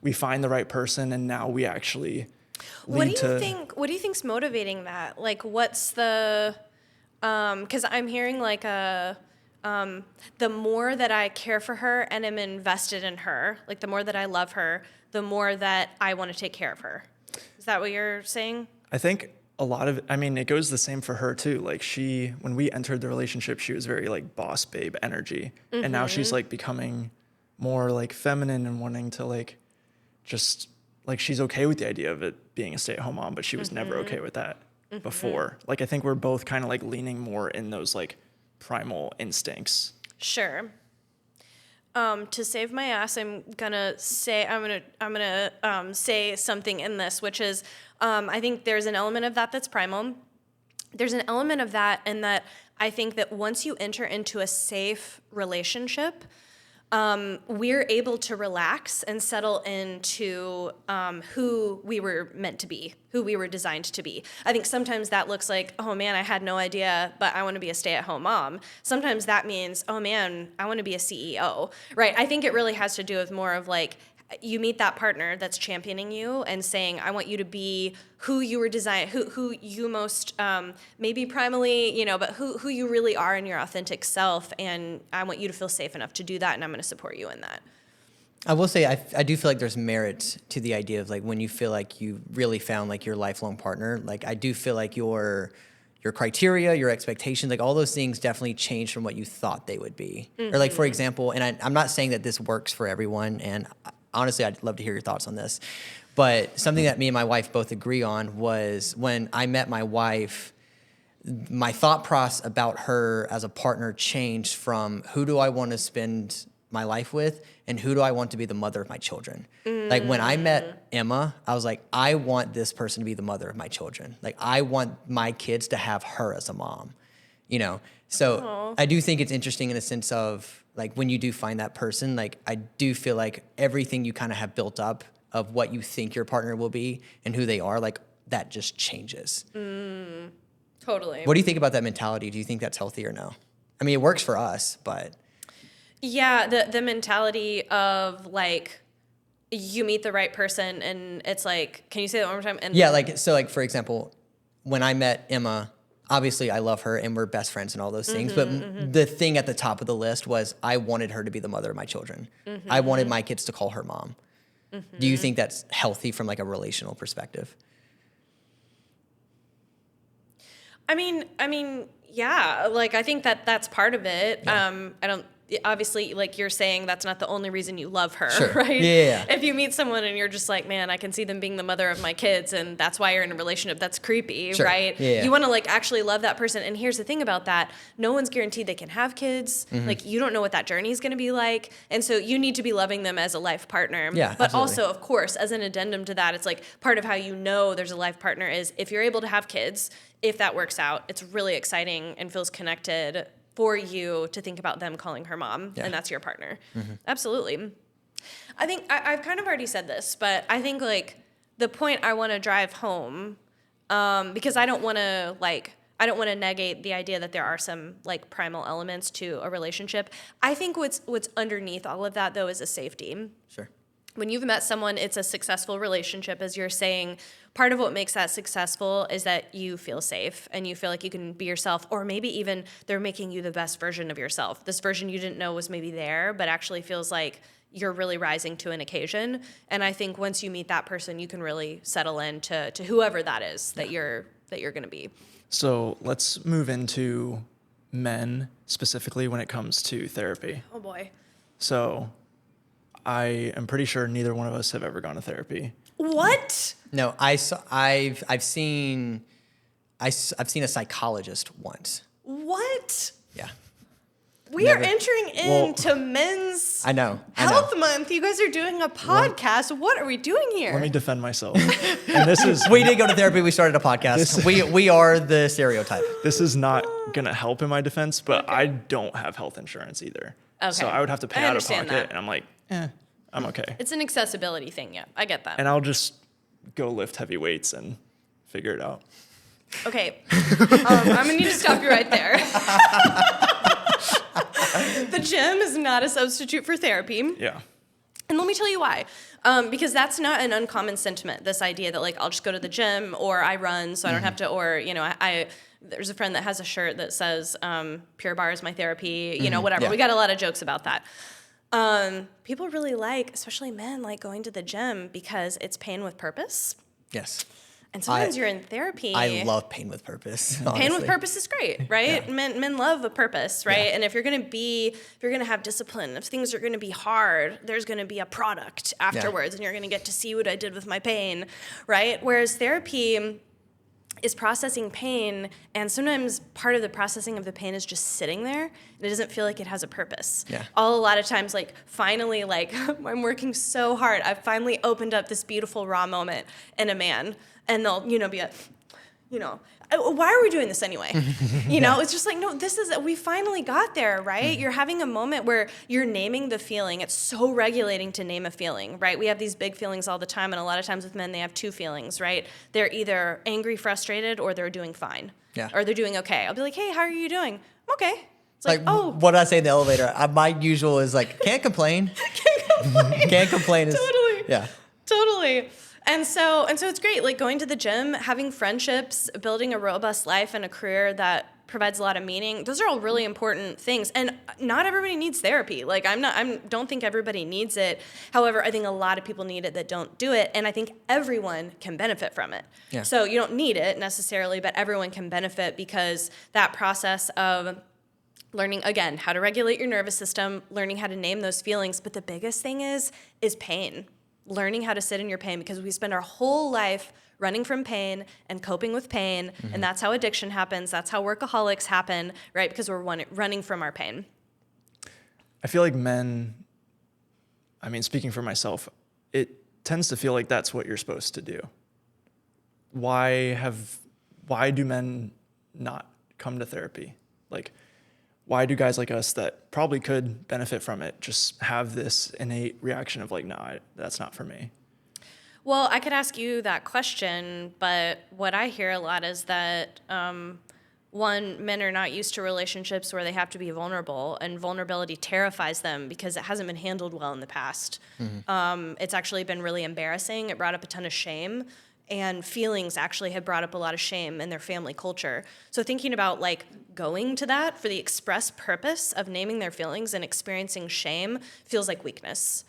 we find the right person and now we actually What do you think's motivating that? Like what's the because I'm hearing like the more that I care for her and am invested in her, like the more that I love her, the more that I want to take care of her. Is that what you're saying? I think a lot of it goes the same for her too. Like when we entered the relationship, she was very like boss babe energy. Mm-hmm. And now she's like becoming more like feminine and wanting to like just like she's okay with the idea of it being a stay-at-home mom, but she was never okay with that before. Like I think we're both kind of like leaning more in those like primal instincts. Sure. To save my ass, I'm gonna say something in this, which is I think there's an element of that that's primal. There's an element of that in that I think that once you enter into a safe relationship, we're able to relax and settle into who we were meant to be, who we were designed to be. I think sometimes that looks like, oh man, I had no idea, but I want to be a stay-at-home mom. Sometimes that means, oh man, I want to be a CEO, right? I think it really has to do with more of like, you meet that partner that's championing you and saying, I want you to be who you were designed, who you most, maybe primally, but who you really are in your authentic self. And I want you to feel safe enough to do that. And I'm going to support you in that. I will say I do feel like there's merit to the idea of like when you feel like you really found like your lifelong partner. Like I do feel like your criteria, your expectations, like all those things definitely change from what you thought they would be. Or like, for example, and I'm not saying that this works for everyone, and honestly, I'd love to hear your thoughts on this, but something that me and my wife both agree on was when I met my wife, my thought process about her as a partner changed from who do I want to spend my life with and who do I want to be the mother of my children. Like when I met Emma, I was like, I want this person to be the mother of my children. Like I want my kids to have her as a mom, you know? So Aww. I do think it's interesting in a sense of like when you do find that person, like I do feel like everything you kind of have built up of what you think your partner will be and who they are, like that just changes. Totally. What do you think about that mentality? Do you think that's healthy or no? I mean, it works for us, but... Yeah, the mentality of like you meet the right person and it's like, can you say that one more time? And yeah, like so like for example, when I met Emma, obviously I love her and we're best friends and all those things, but the thing at the top of the list was I wanted her to be the mother of my children. I wanted my kids to call her mom. Do you think that's healthy from like a relational perspective? I mean, yeah, like I think that's part of it. Yeah. I don't obviously, like you're saying, that's not the only reason you love her, Sure. right? Yeah. If you meet someone and you're just like, man, I can see them being the mother of my kids, and that's why you're in a relationship, that's creepy, Sure. right? Yeah. You want to like actually love that person. And here's the thing about that. No one's guaranteed they can have kids. Like you don't know what that journey is going to be like. And so you need to be loving them as a life partner. Yeah, But absolutely. also, of course, as an addendum to that, it's like part of how you know there's a life partner is if you're able to have kids, if that works out, it's really exciting and feels connected for you to think about them calling her mom, and that's your partner. Absolutely. I think I've kind of already said this, but I think like the point I want to drive home, because I don't want to negate the idea that there are some like primal elements to a relationship. I think what's underneath all of that though is a safety. Sure. When you've met someone, it's a successful relationship, as you're saying. Part of what makes that successful is that you feel safe and you feel like you can be yourself, or maybe even they're making you the best version of yourself. This version you didn't know was maybe there, but actually feels like you're really rising to an occasion. And I think once you meet that person, you can really settle into whoever that is that you're going to be. So let's move into men specifically when it comes to therapy. Oh boy. So I am pretty sure neither one of us have ever gone to therapy. What? No, I've seen a psychologist once. What? Yeah. We are entering into men's I know. Health Month. You guys are doing a podcast. What are we doing here? Let me defend myself. And this is We did go to therapy. We started a podcast. We are the stereotype. this is not gonna help in my defense, but I don't have health insurance either. Okay. So I would have to pay I out of understand pocket, that. and I'm like, I'm okay. It's an accessibility thing, yeah. I get that. And I'll just go lift heavy weights and figure it out. Okay. I'm going to need to stop you right there. The gym is not a substitute for therapy. Yeah. And let me tell you why. Because that's not an uncommon sentiment, this idea that, like, I'll just go to the gym or I run so I don't have to, or, you know, there's a friend that has a shirt that says, Pure Barre is my therapy, you know, whatever. Yeah. We got a lot of jokes about that. People really like, especially men, like going to the gym because it's pain with purpose. Yes. And sometimes you're in therapy. I love pain with purpose. Pain with honestly. purpose is great, right? Yeah. Men love a purpose, right? Yeah. And if you're gonna have discipline, if things are gonna be hard, there's gonna be a product afterwards, and you're gonna get to see what I did with my pain, right? Whereas therapy is processing pain, and sometimes part of the processing of the pain is just sitting there, and it doesn't feel like it has a purpose. Yeah. A lot of times, like, finally, like, I'm working so hard, I've finally opened up this beautiful raw moment in a man, and they'll, you know, be like, you know, why are we doing this anyway? You know, it's just like, no, we finally got there, right? You're having a moment where you're naming the feeling. It's so regulating to name a feeling, right? We have these big feelings all the time, and a lot of times with men, they have two feelings, right? They're either angry, frustrated, or they're doing fine. Yeah. Or they're doing okay. I'll be like, hey, how are you doing? I'm okay. It's like, Like, oh. what did I say in the elevator? My usual is like, can't complain. Can't complain. Is, Totally. Yeah. Totally. And so it's great, like going to the gym, having friendships, building a robust life and a career that provides a lot of meaning. Those are all really important things. And not everybody needs therapy. Like don't think everybody needs it. However, I think a lot of people need it that don't do it. And I think everyone can benefit from it. Yeah. So you don't need it necessarily, but everyone can benefit because that process of learning, again, how to regulate your nervous system, learning how to name those feelings. But the biggest thing is pain. Learning how to sit in your pain, because we spend our whole life running from pain and coping with pain. And that's how addiction happens. That's how workaholics happen, right? Because we're running from our pain. I feel like men, I mean, speaking for myself, it tends to feel like that's what you're supposed to do. Why do men not come to therapy? Like, why do guys like us that probably could benefit from it just have this innate reaction of like, no, that's not for me? Well, I could ask you that question, but what I hear a lot is that, men are not used to relationships where they have to be vulnerable, and vulnerability terrifies them because it hasn't been handled well in the past. It's actually been really embarrassing. It brought up a ton of shame, and feelings actually have brought up a lot of shame in their family culture. So thinking about like going to that for the express purpose of naming their feelings and experiencing shame feels like weakness.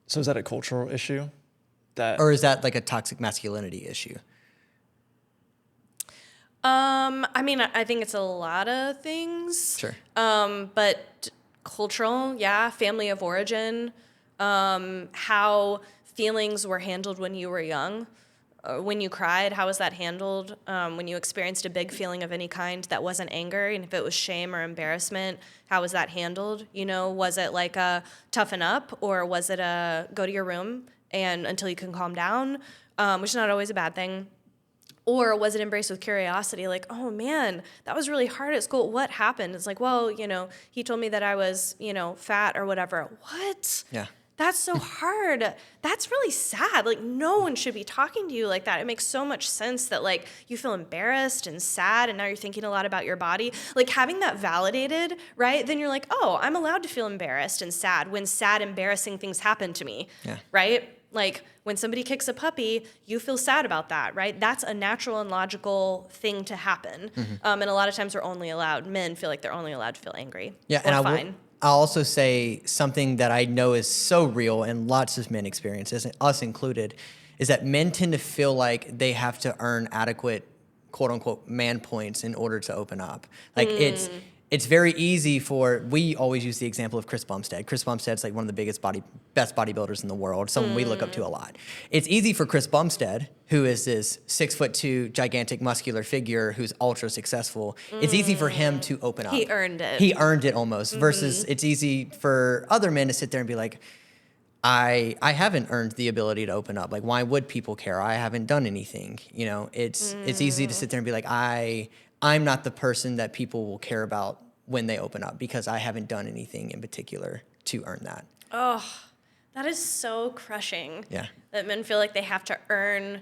So is that a cultural issue? Or is that like a toxic masculinity issue? I mean, I think it's a lot of things. Sure. But cultural, yeah, family of origin, how feelings were handled when you were young. When you cried, how was that handled? When you experienced a big feeling of any kind that wasn't anger, and if it was shame or embarrassment, how was that handled? You know, was it like a toughen up, or was it a go to your room and until you can calm down, which is not always a bad thing? Or was it embraced with curiosity, like, oh man, that was really hard at school. What happened? It's like, well, you know, he told me that I was, you know, fat or whatever. What? Yeah. That's so hard. That's really sad. Like, no one should be talking to you like that. It makes so much sense that, like, you feel embarrassed and sad, and now you're thinking a lot about your body. Like, having that validated, right? Then you're like, oh, I'm allowed to feel embarrassed and sad when sad, embarrassing things happen to me, right? Like, when somebody kicks a puppy, you feel sad about that, right? That's a natural and logical thing to happen. And a lot of times men feel like they're only allowed to feel angry. Yeah, or and fine. I'll also say something that I know is so real and lots of men experience this, us included, is that men tend to feel like they have to earn adequate, quote unquote, man points in order to open up. Like it's very easy we always use the example of Chris Bumstead. Chris Bumstead's like one of the best bodybuilders in the world, someone we look up to a lot. It's easy for Chris Bumstead, who is this 6'2" gigantic muscular figure who's ultra successful. It's easy for him to open up. He earned it. He earned it almost, versus it's easy for other men to sit there and be like, I haven't earned the ability to open up. Like, why would people care? I haven't done anything. You know, it's easy to sit there and be like, I'm not the person that people will care about when they open up because I haven't done anything in particular to earn that. Oh, that is so crushing. Yeah. That men feel like they have to earn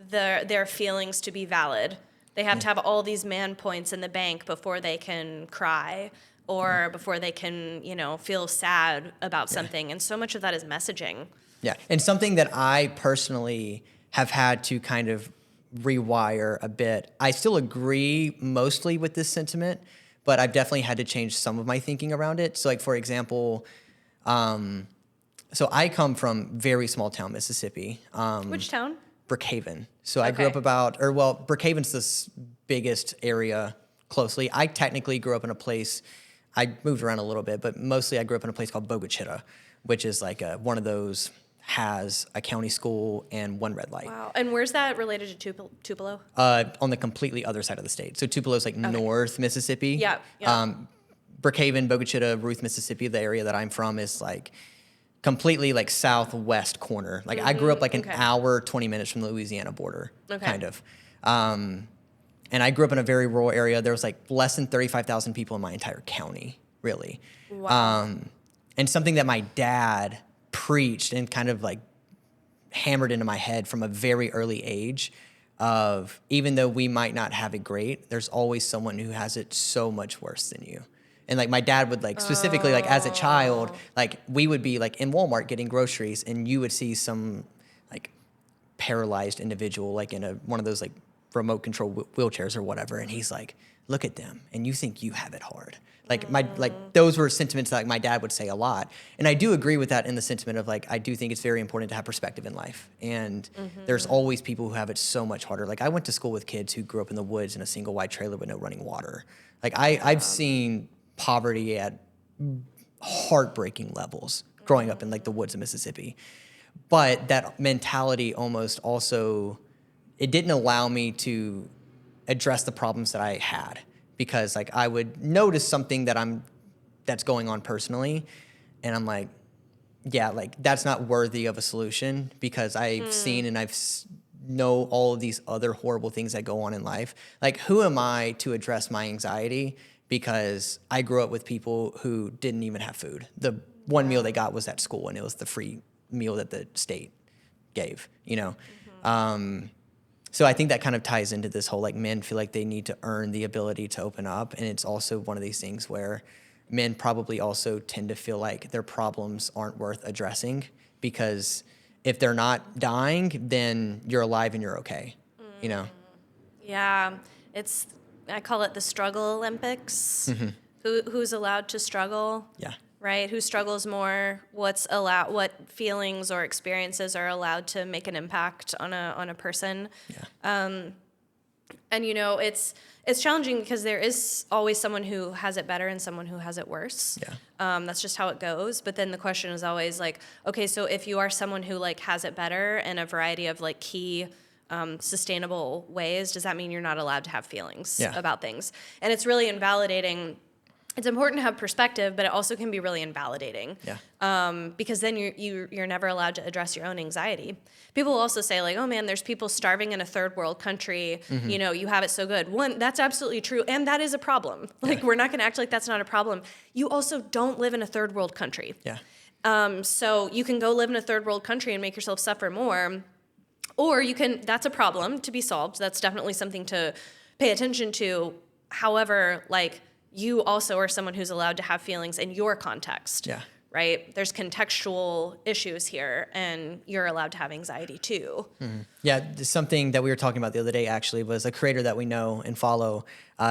their feelings to be valid. They have to have all these man points in the bank before they can cry or before they can, you know, feel sad about something. And so much of that is messaging. Yeah. And something that I personally have had to kind of rewire a bit. I still agree mostly with this sentiment, but I've definitely had to change some of my thinking around it. So like, for example, so I come from very small town, Mississippi. Which town? Brookhaven. So I grew up Brookhaven's the biggest area closely. I technically grew up in a place, I moved around a little bit, but mostly I grew up in a place called Bogachita, which is like one of those, has a county school and one red light. Wow. And where's that related to Tupelo? On the completely other side of the state. So Tupelo's like North Mississippi. Yeah. Brookhaven, Bogachita, Ruth, Mississippi, the area that I'm from is like completely like southwest corner. Like I grew up like an hour, 20 minutes from the Louisiana border, kind of. And I grew up in a very rural area. There was like less than 35,000 people in my entire county, really. Wow. And something that my dad preached and kind of like hammered into my head from a very early age of, even though we might not have it great, there's always someone who has it so much worse than you. And like my dad would like specifically like as a child, like we would be like in Walmart getting groceries and you would see some like paralyzed individual like in one of those like remote control wheelchairs or whatever. And he's like, look at them. And you think you have it hard. Like those were sentiments that like my dad would say a lot. And I do agree with that in the sentiment of like, I do think it's very important to have perspective in life. And there's always people who have it so much harder. Like I went to school with kids who grew up in the woods in a single wide trailer with no running water. Like I've seen poverty at heartbreaking levels growing up in like the woods of Mississippi. But that mentality almost also, it didn't allow me to address the problems that I had. Because like I would notice something that's going on personally, and I'm like, yeah, like that's not worthy of a solution because I've seen and know all of these other horrible things that go on in life. Like who am I to address my anxiety because I grew up with people who didn't even have food. The one meal they got was at school, and it was the free meal that the state gave, you know. So I think that kind of ties into this whole like men feel like they need to earn the ability to open up. And it's also one of these things where men probably also tend to feel like their problems aren't worth addressing because if they're not dying, then you're alive and you're okay, you know? Yeah, I call it the struggle Olympics. Who's allowed to struggle? Yeah. Right? Who struggles more? What feelings or experiences are allowed to make an impact on a person? Yeah. And you know, it's challenging because there is always someone who has it better and someone who has it worse. Yeah. That's just how it goes. But then the question is always like, okay, so if you are someone who like has it better in a variety of like key sustainable ways, does that mean you're not allowed to have feelings about things? And it's really invalidating. It's important to have perspective, but it also can be really invalidating. Yeah. Because then you're never allowed to address your own anxiety. People will also say like, oh man, there's people starving in a third world country. You know, you have it so good. One, that's absolutely true, and that is a problem. Like we're not going to act like that's not a problem. You also don't live in a third world country. Yeah. So you can go live in a third world country and make yourself suffer more, or you can. That's a problem to be solved. That's definitely something to pay attention to. However, like, you also are someone who's allowed to have feelings in your context. Yeah. Right? There's contextual issues here, and you're allowed to have anxiety too. Yeah, something that we were talking about the other day actually was a creator that we know and follow.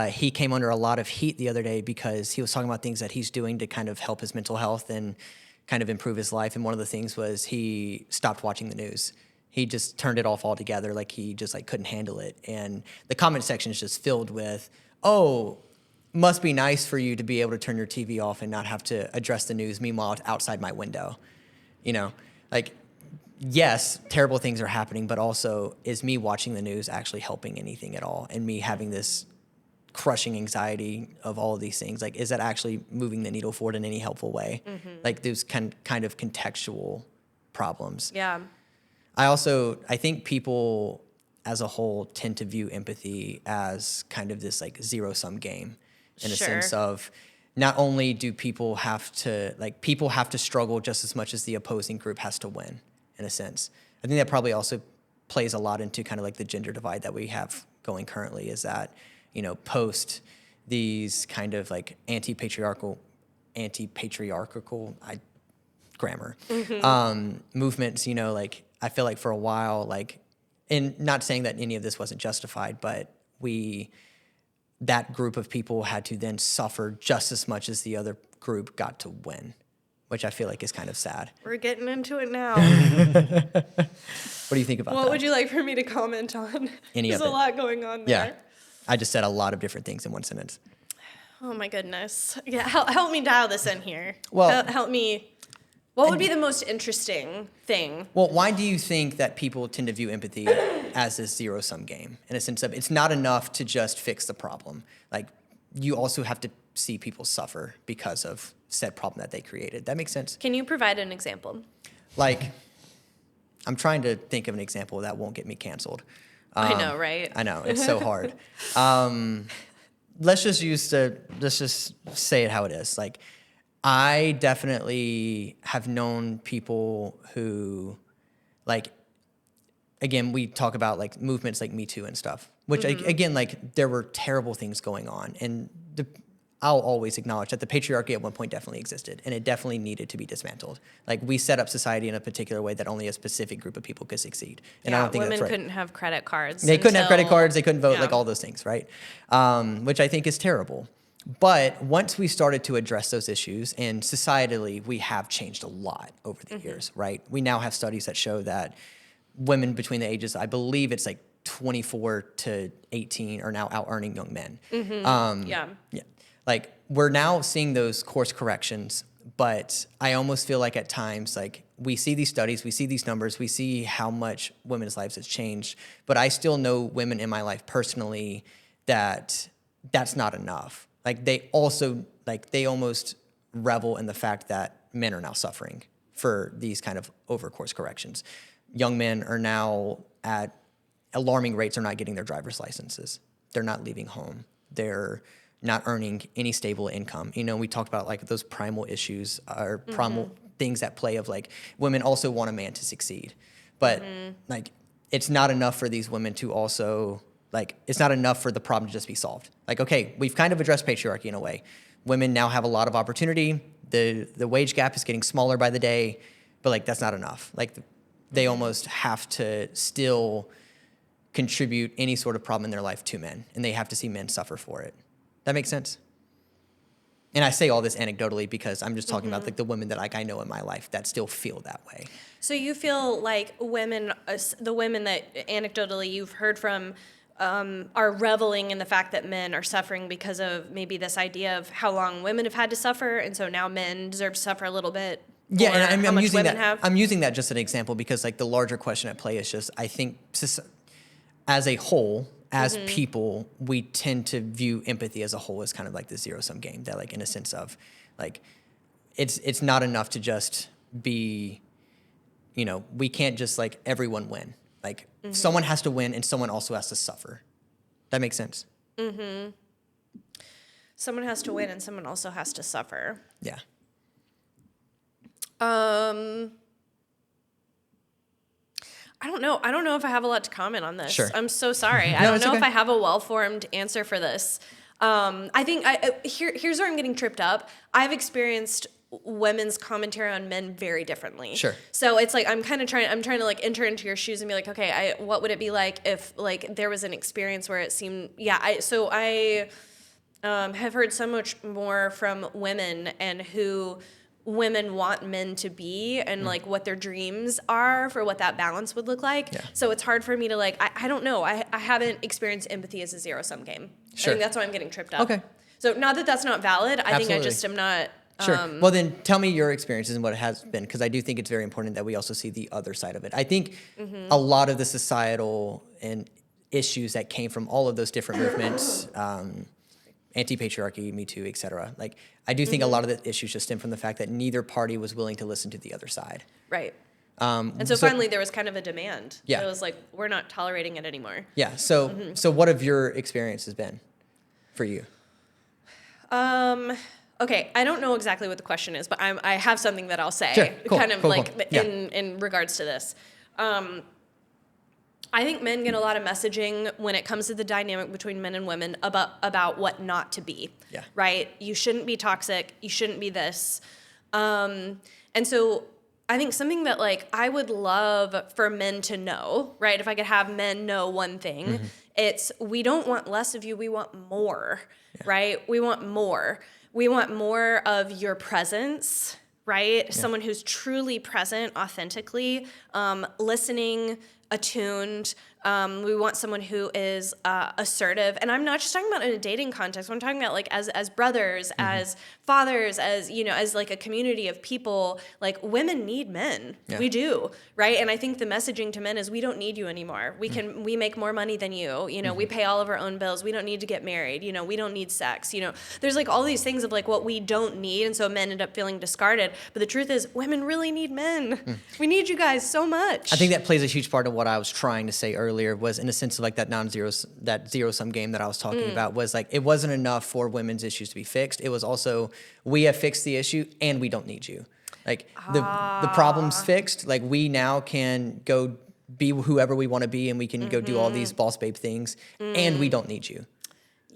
He came under a lot of heat the other day because he was talking about things that he's doing to kind of help his mental health and kind of improve his life. And one of the things was he stopped watching the news. He just turned it off altogether. Like he just like couldn't handle it. And the comment section is just filled with, oh, must be nice for you to be able to turn your TV off and not have to address the news. Meanwhile, it's outside my window, you know, like, yes, terrible things are happening, but also is me watching the news actually helping anything at all? And me having this crushing anxiety of all of these things, like, is that actually moving the needle forward in any helpful way? Like those kind of contextual problems. Yeah. I think people as a whole tend to view empathy as kind of this like zero-sum game. In a sense of not only do people have to struggle just as much as the opposing group has to win, in a sense. I think that probably also plays a lot into kind of like the gender divide that we have going currently is that, you know, post these kind of like anti-patriarchal grammar movements, you know, like I feel like for a while, like, and not saying that any of this wasn't justified, but that group of people had to then suffer just as much as the other group got to win, which I feel like is kind of sad. We're getting into it now. What do you think about that? What would you like for me to comment on? Any of it. There's a lot going on there. Yeah. I just said a lot of different things in one sentence. Oh my goodness. Yeah, help me dial this in here. Well, help me. What would be the most interesting thing? Well, why do you think that people tend to view empathy as this zero-sum game? In a sense of it's not enough to just fix the problem. Like, you also have to see people suffer because of said problem that they created. That makes sense? Can you provide an example? Like, I'm trying to think of an example that won't get me canceled. I know, right? I know, it's so hard. Let's just say it how it is. Like, I definitely have known people who, like, again, we talk about like movements like Me Too and stuff, which again, like there were terrible things going on. And I'll always acknowledge that the patriarchy at one point definitely existed, and it definitely needed to be dismantled. Like, we set up society in a particular way that only a specific group of people could succeed. And I don't think that's right. Women couldn't have credit cards. They couldn't have credit cards, they couldn't vote, yeah. like all those things, right? Which I think is terrible. But once we started to address those issues, and societally, we have changed a lot over the years, right? We now have studies that show that women between the ages, I believe it's like 24 to 18, are now out earning young men. Yeah. Like, we're now seeing those course corrections, but I almost feel like at times, like, we see these studies, we see these numbers, we see how much women's lives has changed, but I still know women in my life personally that's not enough. Like, they almost revel in the fact that men are now suffering for these kind of over course corrections. Young men are now at alarming rates, are not getting their driver's licenses. They're not leaving home. They're not earning any stable income. You know, we talked about like those primal issues or primal things at play of like women also want a man to succeed. But like, it's not enough for these women to also, like, it's not enough for the problem to just be solved. Like, okay, we've kind of addressed patriarchy in a way. Women now have a lot of opportunity. The wage gap is getting smaller by the day, but like, that's not enough. Like, they almost have to still contribute any sort of problem in their life to men, and they have to see men suffer for it. That makes sense? And I say all this anecdotally because I'm just talking about like the women that like I know in my life that still feel that way. So you feel like women, the women that anecdotally you've heard from, are reveling in the fact that men are suffering because of maybe this idea of how long women have had to suffer, and so now men deserve to suffer a little bit. Yeah, and I'm using that. Have. I'm using that just as an example because like the larger question at play is just, I think as a whole, as people, we tend to view empathy as a whole as kind of like the zero-sum game. That like in a sense of like it's not enough to just be, you know, we can't just like everyone win. Like someone has to win and someone also has to suffer. That makes sense? Someone has to win and someone also has to suffer. Yeah. I don't know. I don't know if I have a lot to comment on this. Sure. I'm so sorry. I don't know if I have a well-formed answer for this. I think here's where I'm getting tripped up. I've experienced women's commentary on men very differently. Sure. So it's like I'm trying to like enter into your shoes and be like, okay, what would it be like if like there was an experience where it seemed I have heard so much more from women and who women want men to be and like what their dreams are for what that balance would look like. Yeah. So it's hard for me to like, I don't know. I haven't experienced empathy as a zero-sum game. Sure. I think that's why I'm getting tripped up. Okay. So not that that's not valid. I think I just am not. Sure. Well, then tell me your experiences and what it has been, because I do think it's very important that we also see the other side of it. I think a lot of the societal and issues that came from all of those different movements, anti-patriarchy, Me Too, et cetera. Like, I do think a lot of the issues just stem from the fact that neither party was willing to listen to the other side. Right. And so finally there was kind of a demand. Yeah. It was like, we're not tolerating it anymore. Yeah. So so what have your experiences been for you? Okay, I don't know exactly what the question is, but I have something that I'll say. Sure. Cool. Kind of cool. in regards to this. I think men get a lot of messaging when it comes to the dynamic between men and women about what not to be. Yeah. Right? You shouldn't be toxic. You shouldn't be this. And so I think something that like I would love for men to know, right? If I could have men know one thing, it's we don't want less of you, we want more, right? We want more. We want more of your presence, right? Yeah. Someone who's truly present, authentically, listening, attuned. We want someone who is assertive. And I'm not just talking about in a dating context. I'm talking about like as brothers, as fathers, as, you know, as like a community of people. Like women need men. Yeah. We do, right? And I think the messaging to men is we don't need you anymore. We make more money than you. You know, we pay all of our own bills. We don't need to get married. You know, we don't need sex. You know, there's like all these things of like what we don't need. And so men end up feeling discarded. But the truth is women really need men. We need you guys so much. I think that plays a huge part of what I was trying to say earlier was in a sense of like that zero-sum game that I was talking about was like it wasn't enough for women's issues to be fixed. It was also we have fixed the issue and we don't need you. Like the problem's fixed. Like we now can go be whoever we want to be and we can go do all these boss babe things and we don't need you.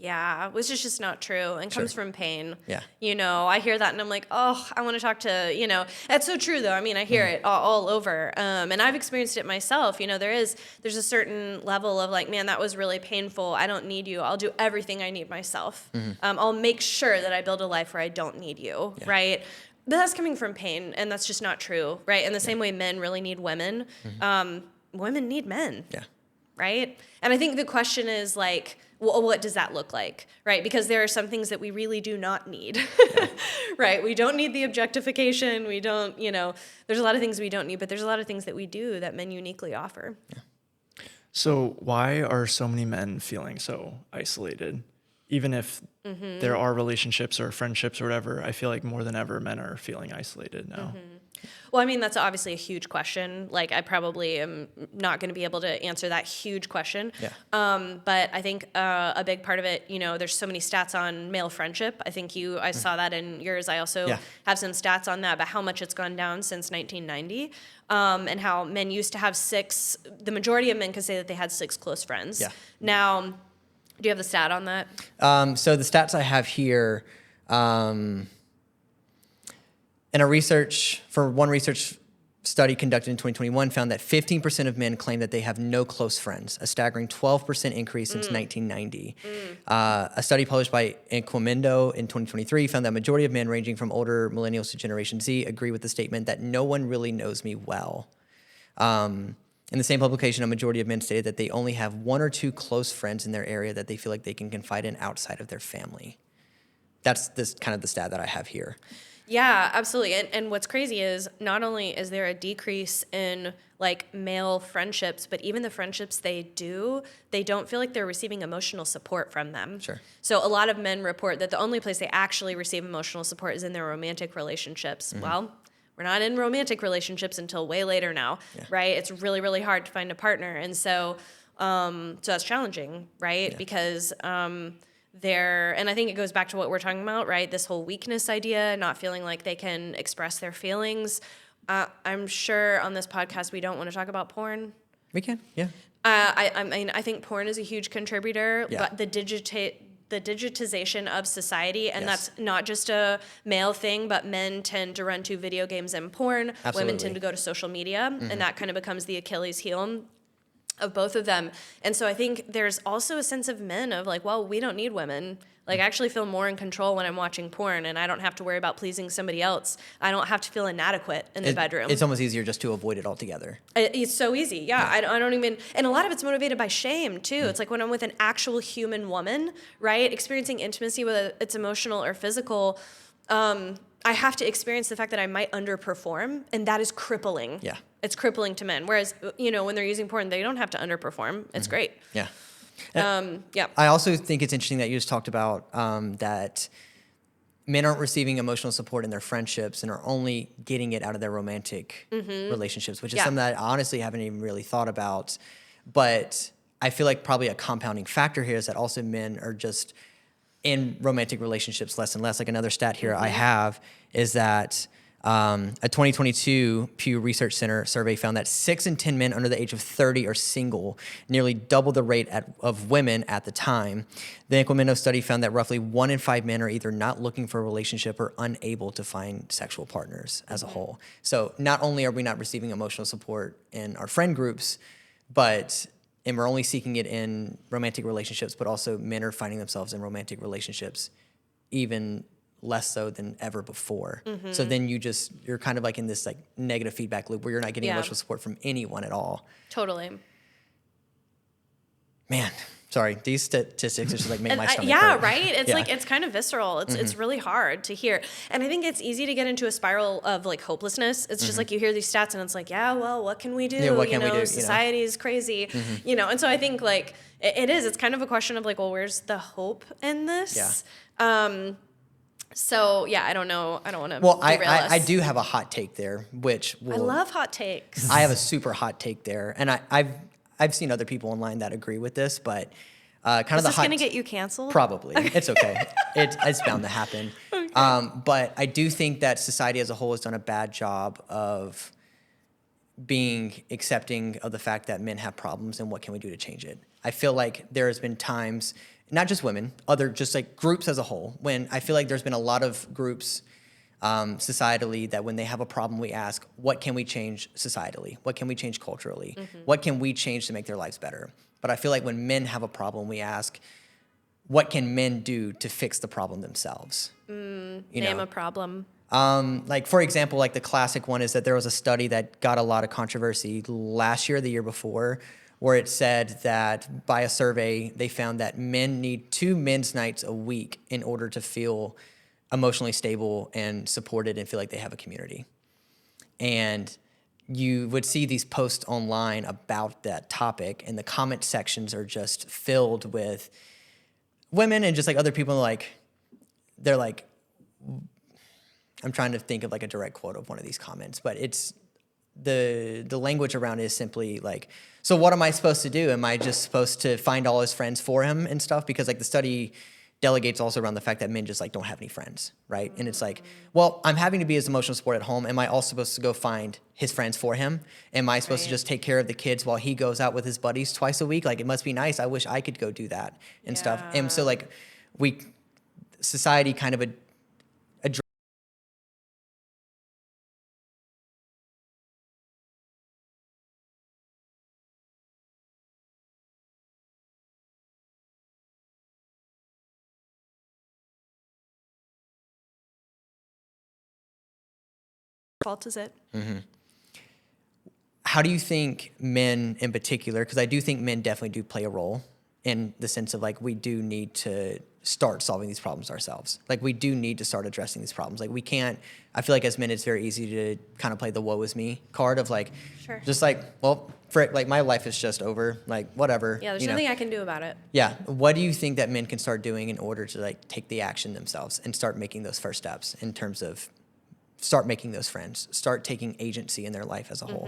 Yeah, which is just not true and comes from pain. Yeah. You know, I hear that and I'm like, oh, I want to talk to, you know, that's so true though. I mean, I hear it all over. And I've experienced it myself. You know, there's a certain level of like, man, that was really painful. I don't need you. I'll do everything I need myself. I'll make sure that I build a life where I don't need you. Yeah. Right. But that's coming from pain, and that's just not true. Right. In the same way men really need women, women need men. Yeah. Right. And I think the question is like, well, what does that look like, right? Because there are some things that we really do not need, right? We don't need the objectification. We don't, you know, there's a lot of things we don't need, but there's a lot of things that we do that men uniquely offer. Yeah. So why are so many men feeling so isolated? Even if there are relationships or friendships or whatever, I feel like more than ever men are feeling isolated now. Well, I mean, that's obviously a huge question. Like, I probably am not going to be able to answer that huge question. Yeah. But I think a big part of it, you know, there's so many stats on male friendship. I think I saw that in yours. I also have some stats on that, but how much it's gone down since 1990, and how men used to have 6. The majority of men could say that they had 6 close friends. Yeah. Now, do you have the stat on that? So the stats I have here, in a research study conducted in 2021 found that 15% of men claim that they have no close friends, a staggering 12% increase since 1990. A study published by Inquimendo in 2023 found that majority of men ranging from older millennials to Generation Z agree with the statement that no one really knows me well. In the same publication, a majority of men stated that they only have 1 or 2 close friends in their area that they feel like they can confide in outside of their family. That's this kind of the stat that I have here. Yeah, absolutely. And what's crazy is not only is there a decrease in like male friendships, but even the friendships they don't feel like they're receiving emotional support from them. Sure. So a lot of men report that the only place they actually receive emotional support is in their romantic relationships. Well, we're not in romantic relationships until way later now, right? It's really, really hard to find a partner. And so that's challenging, right? Because and I think it goes back to what we're talking about, right? This whole weakness idea, not feeling like they can express their feelings. I'm sure on this podcast we don't want to talk about porn. We can, yeah. I mean, I think porn is a huge contributor, but the digitization of society, and that's not just a male thing, but men tend to run to video games and porn. Absolutely. Women tend to go to social media, and that kind of becomes the Achilles heel of both of them. And so I think there's also a sense of men of like, well, we don't need women. Like, I actually feel more in control when I'm watching porn, and I don't have to worry about pleasing somebody else. I don't have to feel inadequate in the bedroom. It's almost easier just to avoid it altogether. It's so easy. Yeah. I don't even, and a lot of it's motivated by shame too. It's like when I'm with an actual human woman, right? Experiencing intimacy, whether it's emotional or physical, I have to experience the fact that I might underperform, and that is crippling. Yeah. It's crippling to men. Whereas, you know, when they're using porn, they don't have to underperform. It's great. Yeah. Yeah. I also think it's interesting that you just talked about that men aren't receiving emotional support in their friendships and are only getting it out of their romantic relationships, which is something that I honestly haven't even really thought about. But I feel like probably a compounding factor here is that also men are just in romantic relationships less and less. Like another stat here I have is that a 2022 Pew Research Center survey found that 6 in 10 men under the age of 30 are single, nearly double the rate of women at the time. The Inquimendo study found that roughly 1 in 5 men are either not looking for a relationship or unable to find sexual partners as a whole. So not only are we not receiving emotional support in our friend groups, and we're only seeking it in romantic relationships, but also men are finding themselves in romantic relationships even less so than ever before. So then you're kind of like in this like negative feedback loop where you're not getting emotional support from anyone at all. Totally. Man, sorry, these statistics just like make my stomach hurt. Right? It's like, it's kind of visceral. It's really hard to hear. And I think it's easy to get into a spiral of like hopelessness. It's just like you hear these stats and it's like, yeah, well, what can we do? Yeah, what can we do? Society is crazy, you know? And so I think like it's kind of a question of like, well, where's the hope in this? Yeah. So yeah, I don't know. I don't want to. Well, I do have a hot take there, I love hot takes. I have a super hot take there, and I've seen other people online that agree with this, but kind of the hot. Is this going to get you canceled? Probably. It's okay. It's bound to happen. Okay. But I do think that society as a whole has done a bad job of being accepting of the fact that men have problems and what can we do to change it. I feel like there has been times not just women, other just like groups as a whole, when I feel like there's been a lot of groups societally that when they have a problem, we ask, what can we change societally? What can we change culturally? What can we change to make their lives better? But I feel like when men have a problem, we ask, what can men do to fix the problem themselves? Name a problem. Like, for example, like the classic one is that there was a study that got a lot of controversy last year or the year before, where it said that by a survey, they found that men need 2 men's nights a week in order to feel emotionally stable and supported and feel like they have a community. And you would see these posts online about that topic, and the comment sections are just filled with women and just like other people they're like, I'm trying to think of like a direct quote of one of these comments, but it's the language around it is simply like, so what am I supposed to do? Am I just supposed to find all his friends for him and stuff? Because like the study delegates also around the fact that men just like don't have any friends, right? And it's like, well, I'm having to be his emotional support at home. Am I also supposed to go find his friends for him? Am I supposed to just take care of the kids while he goes out with his buddies twice a week? Like, it must be nice. I wish I could go do that and stuff. And so like society kind of Fault is it? how do you think men in particular, because I do think men definitely do play a role in the sense of like we do need to start solving these problems ourselves. Like we do need to start addressing these problems. Like we can't, I feel like as men it's very easy to kind of play the woe is me card of like, just like, well, frick, like my life is just over, like whatever. Yeah, there's nothing I can do about it. Yeah. What do you think that men can start doing in order to like take the action themselves and start making those first steps in terms of start making those friends, start taking agency in their life as a whole?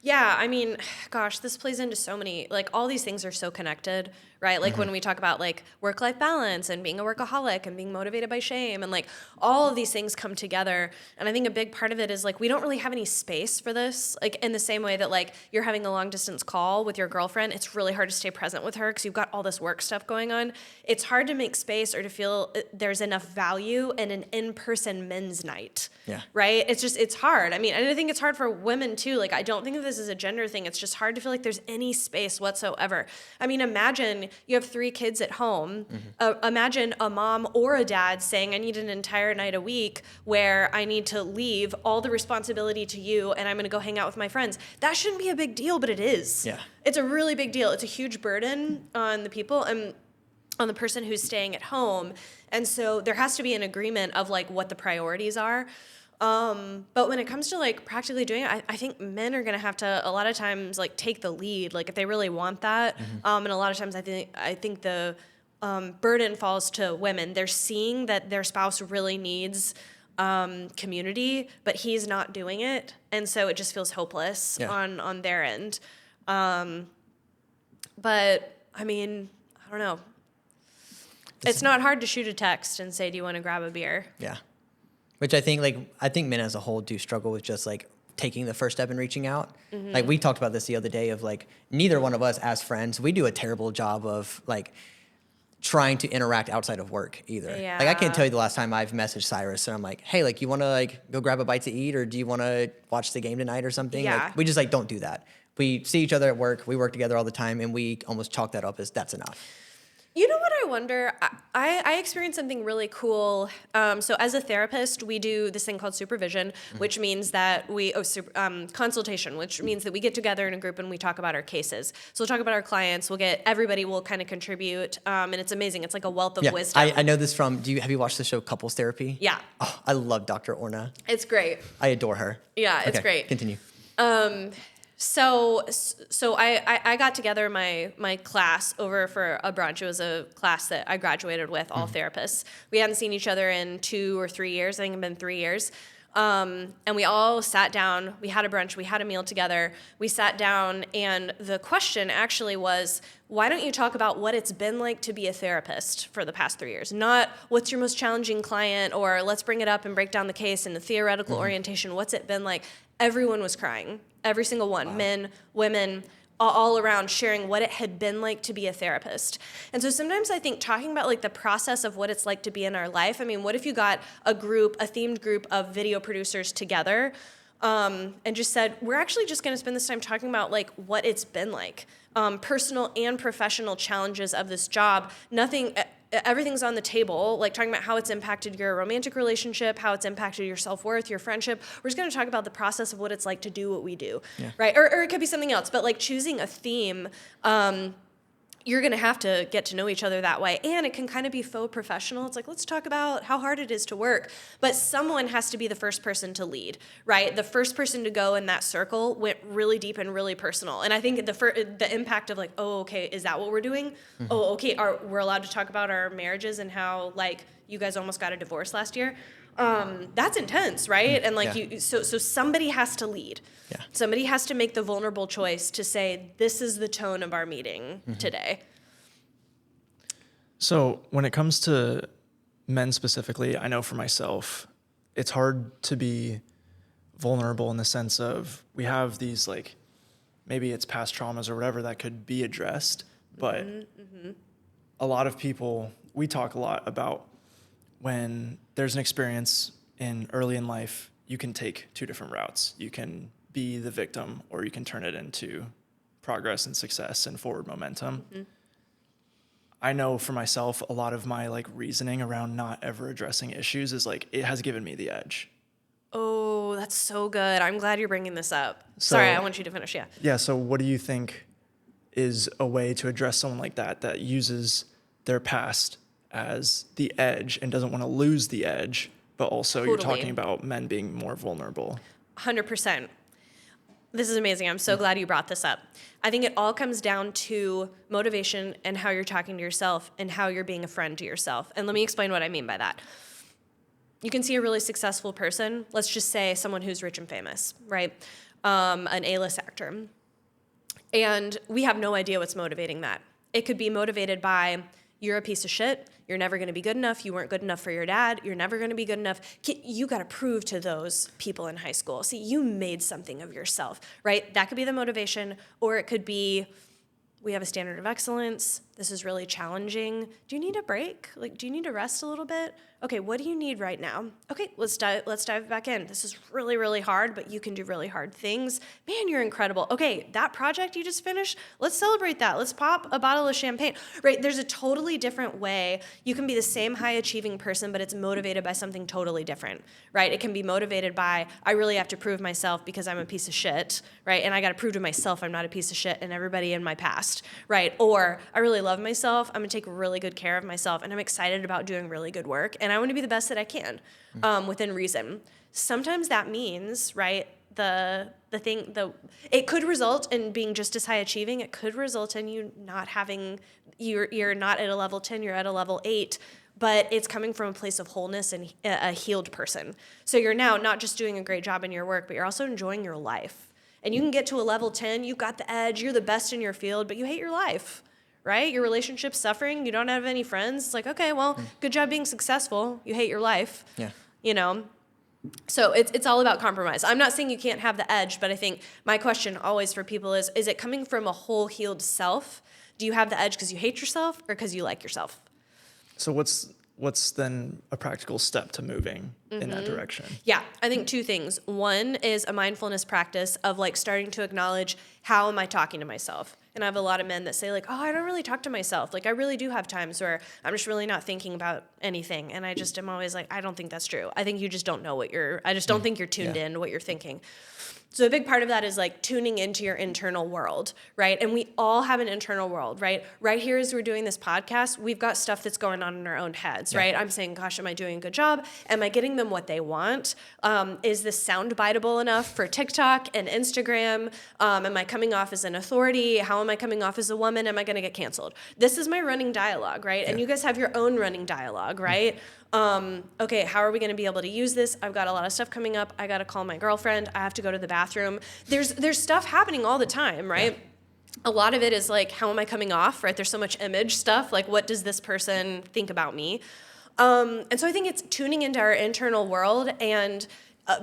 Yeah, I mean, gosh, this plays into so many, like all these things are so connected, right? Like when we talk about like work-life balance and being a workaholic and being motivated by shame and like all of these things come together. And I think a big part of it is like we don't really have any space for this. Like in the same way that like you're having a long distance call with your girlfriend, it's really hard to stay present with her because you've got all this work stuff going on. It's hard to make space or to feel there's enough value in an in-person men's night. Yeah. Right? It's hard. I mean, and I think it's hard for women too. Like I don't think of this as a gender thing. It's just hard to feel like there's any space whatsoever. I mean, imagine you have 3 kids at home. Imagine a mom or a dad saying, I need an entire night a week where I need to leave all the responsibility to you and I'm going to go hang out with my friends. That shouldn't be a big deal, but it is. Yeah. It's a really big deal. It's a huge burden on the people and on the person who's staying at home. And so there has to be an agreement of like what the priorities are. But when it comes to like practically doing it, I think men are going to have to a lot of times like take the lead, like if they really want that. And a lot of times I think the burden falls to women. They're seeing that their spouse really needs community, but he's not doing it. And so it just feels hopeless on their end. But I mean, I don't know. It's not hard to shoot a text and say, do you want to grab a beer? Yeah. Which I think men as a whole do struggle with just like taking the first step and reaching out. Like we talked about this the other day of like neither one of us as friends, we do a terrible job of like trying to interact outside of work either. Yeah. Like I can't tell you the last time I've messaged Cyrus and I'm like, hey, like you want to like go grab a bite to eat or do you want to watch the game tonight or something? Yeah. Like we just like don't do that. We see each other at work, we work together all the time and we almost chalk that up as that's enough. You know what I wonder? I experienced something really cool. So as a therapist, we do this thing called supervision, which means that consultation, which means that we get together in a group and we talk about our cases. So we'll talk about our clients. Everybody will kind of contribute. And it's amazing. It's like a wealth of wisdom. I know this from, have you watched the show Couples Therapy? Yeah. Oh, I love Dr. Orna. It's great. I adore her. Yeah, it's great. Continue. So I got together my class over for a brunch. It was a class that I graduated with, all therapists. We hadn't seen each other in 2 or 3 years. I think it's been 3 years. And we all sat down. We had a brunch. We had a meal together. We sat down, and the question actually was, why don't you talk about what it's been like to be a therapist for the past 3 years? Not what's your most challenging client, or let's bring it up and break down the case and the theoretical orientation. What's it been like? Everyone was crying. Every single one. Wow. Men, women. all around sharing what it had been like to be a therapist. And so sometimes I think talking about like the process of what it's like to be in our life, I mean, what if you got a themed group of video producers together and just said, we're actually just gonna spend this time talking about like what it's been like, personal and professional challenges of this job. Everything's on the table, like talking about how it's impacted your romantic relationship, how it's impacted your self-worth, your friendship. We're just going to talk about the process of what it's like to do what we do, right? Or it could be something else, but like choosing a theme, you're going to have to get to know each other that way. And it can kind of be faux professional. It's like, let's talk about how hard it is to work. But someone has to be the first person to lead, right? The first person to go in that circle went really deep and really personal. And I think the impact of like, oh, okay, is that what we're doing? Mm-hmm. Oh, okay, we're allowed to talk about our marriages and how like you guys almost got a divorce last year. That's intense, right? And like so somebody has to lead. Yeah. Somebody has to make the vulnerable choice to say, this is the tone of our meeting today. So when it comes to men specifically, I know for myself, it's hard to be vulnerable in the sense of we have these like, maybe it's past traumas or whatever that could be addressed, but a lot of people, we talk a lot about when there's an experience early in life, you can take two different routes. You can be the victim, or you can turn it into progress and success and forward momentum. Mm-hmm. I know for myself, a lot of my like reasoning around not ever addressing issues is like, it has given me the edge. Oh, that's so good. I'm glad you're bringing this up. Sorry, I want you to finish. Yeah. Yeah. So what do you think is a way to address someone like that uses their past as the edge and doesn't want to lose the edge, but also You're talking about men being more vulnerable? 100%. This is amazing. I'm so glad you brought this up. I think it all comes down to motivation and how you're talking to yourself and how you're being a friend to yourself. And let me explain what I mean by that. You can see a really successful person, let's just say someone who's rich and famous, right? An A-list actor. And we have no idea what's motivating that. It could be motivated by, you're a piece of shit, you're never going to be good enough, you weren't good enough for your dad, you're never going to be good enough. You got to prove to those people in high school. See, you made something of yourself, right? That could be the motivation, or it could be, we have a standard of excellence, this is really challenging. Do you need a break? Like, do you need to rest a little bit? Okay, what do you need right now? Okay, let's dive back in. This is really, really hard, but you can do really hard things. Man, you're incredible. Okay, that project you just finished, let's celebrate that. Let's pop a bottle of champagne, right? There's a totally different way. You can be the same high achieving person, but it's motivated by something totally different, right? It can be motivated by, I really have to prove myself because I'm a piece of shit, right? And I got to prove to myself I'm not a piece of shit and everybody in my past, right? Or I really love myself. I'm going to take really good care of myself and I'm excited about doing really good work. And I want to be the best that I can within reason. Sometimes that means, right, it could result in being just as high achieving. It could result in you not having, you're not at a level 10, you're at a level 8, but it's coming from a place of wholeness and a healed person. So you're now not just doing a great job in your work, but you're also enjoying your life. And you can get to a level 10, you've got the edge, you're the best in your field, but you hate your life. Right? Your relationship's suffering. You don't have any friends. It's like, okay, well, good job being successful. You hate your life. Yeah. You know? So it's all about compromise. I'm not saying you can't have the edge, but I think my question always for people is it coming from a whole healed self? Do you have the edge because you hate yourself or because you like yourself? So what's then a practical step to moving in that direction? Yeah, I think two things. One is a mindfulness practice of like starting to acknowledge, how am I talking to myself? And I have a lot of men that say like, oh, I don't really talk to myself. Like I really do have times where I'm just really not thinking about anything. And I just am always like, I don't think that's true. I think you just don't know I just don't think you're tuned in to what you're thinking. So a big part of that is like tuning into your internal world, right? And we all have an internal world, right? Right here as we're doing this podcast, we've got stuff that's going on in our own heads, right? I'm saying, gosh, am I doing a good job? Am I getting them what they want? Is this sound biteable enough for TikTok and Instagram? Am I coming off as an authority? How am I coming off as a woman? Am I going to get canceled? This is my running dialogue, right? And you guys have your own running dialogue, right? Okay, how are we going to be able to use this? I've got a lot of stuff coming up. I got to call my girlfriend. I have to go to the bathroom. There's stuff happening all the time, right? Yeah. A lot of it is like, how am I coming off, right? There's so much image stuff. Like, what does this person think about me? And so I think it's tuning into our internal world and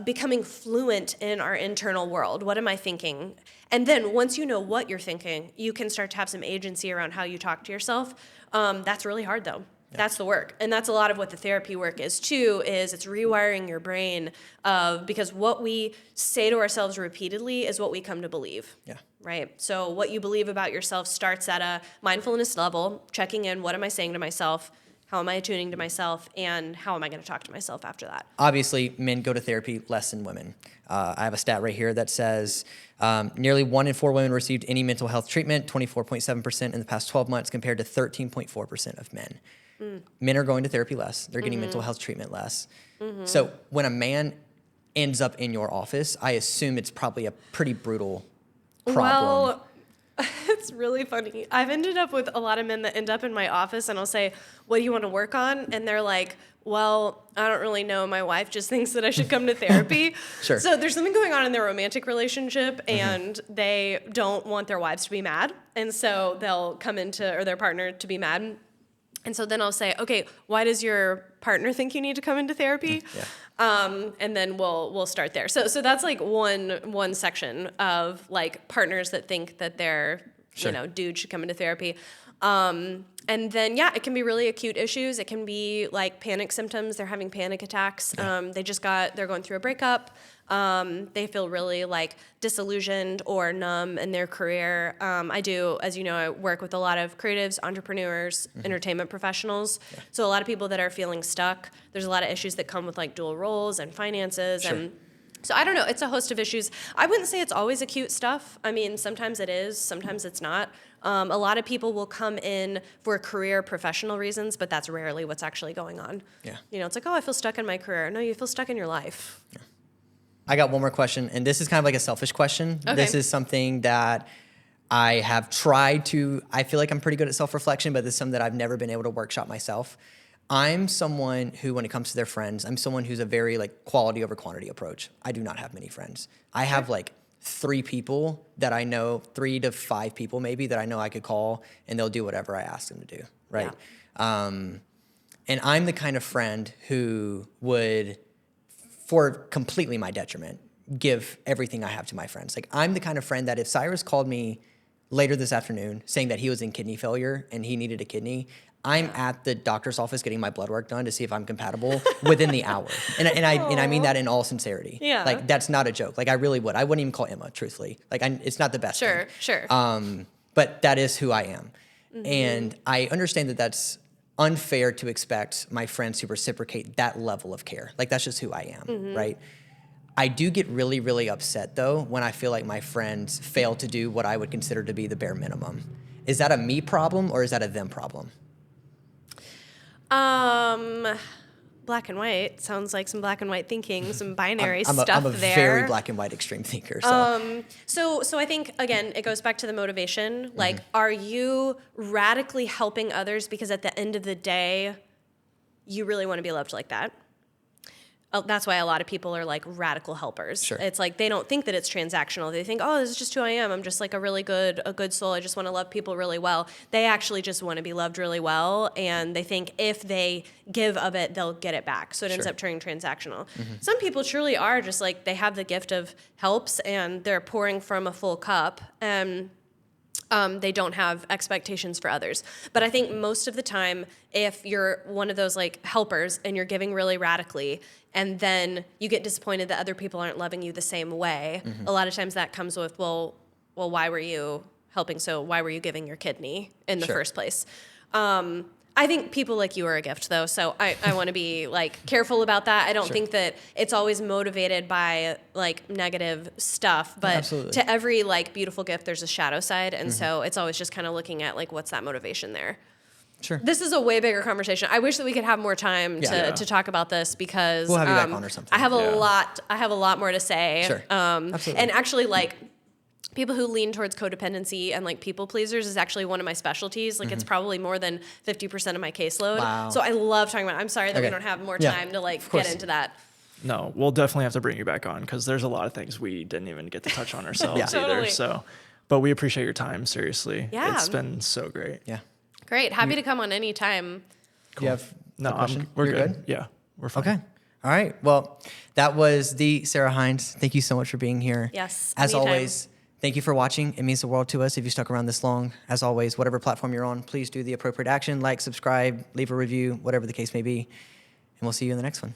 becoming fluent in our internal world. What am I thinking? And then once you know what you're thinking, you can start to have some agency around how you talk to yourself. That's really hard though. Yeah. That's the work. And that's a lot of what the therapy work is too, is it's rewiring your brain because what we say to ourselves repeatedly is what we come to believe. Yeah. Right? So what you believe about yourself starts at a mindfulness level, checking in, what am I saying to myself? How am I attuning to myself, and how am I going to talk to myself after that? Obviously, men go to therapy less than women. I have a stat right here that says nearly 1 in 4 women received any mental health treatment, 24.7% in the past 12 months compared to 13.4% of men. Men are going to therapy less. They're getting mental health treatment less. So when a man ends up in your office, I assume it's probably a pretty brutal problem. Well, it's really funny. I've ended up with a lot of men that end up in my office, and I'll say, what do you want to work on? And they're like, well, I don't really know. My wife just thinks that I should come to therapy. Sure. So there's something going on in their romantic relationship, and they don't want their wives to be mad. And so they'll come into, or their partner to be mad. And so then I'll say, okay, why does your partner think you need to come into therapy? Yeah. And then we'll start there. So that's like one section of like partners that think that their dude should come into therapy. And then it can be really acute issues. It can be like panic symptoms. They're having panic attacks. Yeah. They're going through a breakup. They feel really like disillusioned or numb in their career. I do, as you know, I work with a lot of creatives, entrepreneurs, entertainment professionals. Yeah. So a lot of people that are feeling stuck. There's a lot of issues that come with like dual roles and finances. Sure. And so I don't know. It's a host of issues. I wouldn't say it's always acute stuff. I mean, sometimes it is, sometimes it's not. A lot of people will come in for career professional reasons, but that's rarely what's actually going on. Yeah. It's like, oh, I feel stuck in my career. No, you feel stuck in your life. Yeah. I got one more question, and this is kind of like a selfish question. Okay. This is something that I have tried to, I feel like I'm pretty good at self-reflection, but this is something that I've never been able to workshop myself. I'm someone who, when it comes to their friends, I'm someone who's a very like quality over quantity approach. I do not have many friends. I have like 3 people that I know, 3 to 5 people maybe that I know I could call, and they'll do whatever I ask them to do, right? Yeah. And I'm the kind of friend who would, for completely my detriment, give everything I have to my friends. Like, I'm the kind of friend that if Cyrus called me later this afternoon saying that he was in kidney failure and he needed a kidney, I'm at the doctor's office getting my blood work done to see if I'm compatible within the hour. And I mean that in all sincerity. Yeah. Like, that's not a joke. Like, I really would. I wouldn't even call Emma, truthfully. Like, it's not the best thing. Sure. But that is who I am. And I understand that that's unfair to expect my friends to reciprocate that level of care. Like, that's just who I am, right? I do get really, really upset, though, when I feel like my friends fail to do what I would consider to be the bare minimum. Is that a me problem or is that a them problem? Black and white. Sounds like some black and white thinking, some binary I'm stuff a there. very black and white extreme thinker. So I think, again, it goes back to the motivation. Like, are you radically helping others because at the end of the day, you really want to be loved like that? That's why a lot of people are like radical helpers. Sure. It's like they don't think that it's transactional. They think, oh, this is just who I am. I'm just like a good soul. I just want to love people really well. They actually just want to be loved really well, and they think if they give of it, they'll get it back. So it ends up turning transactional. Some people truly are just like they have the gift of helps, and they're pouring from a full cup, and they don't have expectations for others. But I think most of the time, if you're one of those like helpers and you're giving really radically, and then you get disappointed that other people aren't loving you the same way, a lot of times that comes with, well, why were you helping? So why were you giving your kidney in the first place? I think people like you are a gift, though, so I want to be like careful about that. I don't think that it's always motivated by like negative stuff, but to every like beautiful gift, there's a shadow side, and so it's always just kind of looking at like what's that motivation there. Sure. This is a way bigger conversation. I wish that we could have more time to talk about this because we'll have you back on or something. I have a lot more to say. Sure. Absolutely. And actually, like, people who lean towards codependency and like people pleasers is actually one of my specialties. Like it's probably more than 50% of my caseload. Wow. So I love talking about it. I'm sorry that we don't have more time to like get into that. No, we'll definitely have to bring you back on because there's a lot of things we didn't even get to touch on ourselves either. Totally. So, but we appreciate your time. Seriously. Yeah. It's been so great. Yeah. Great. Happy to come on any time. Cool. You have No, a question? we're You're good. Yeah, we're fine. Okay. All right. Well, that was the Sarah Heinss. Thank you so much for being here. Yes, As anytime. always, thank you for watching. It means the world to us if you stuck around this long. As always, whatever platform you're on, please do the appropriate action, like, subscribe, leave a review, whatever the case may be. And we'll see you in the next one.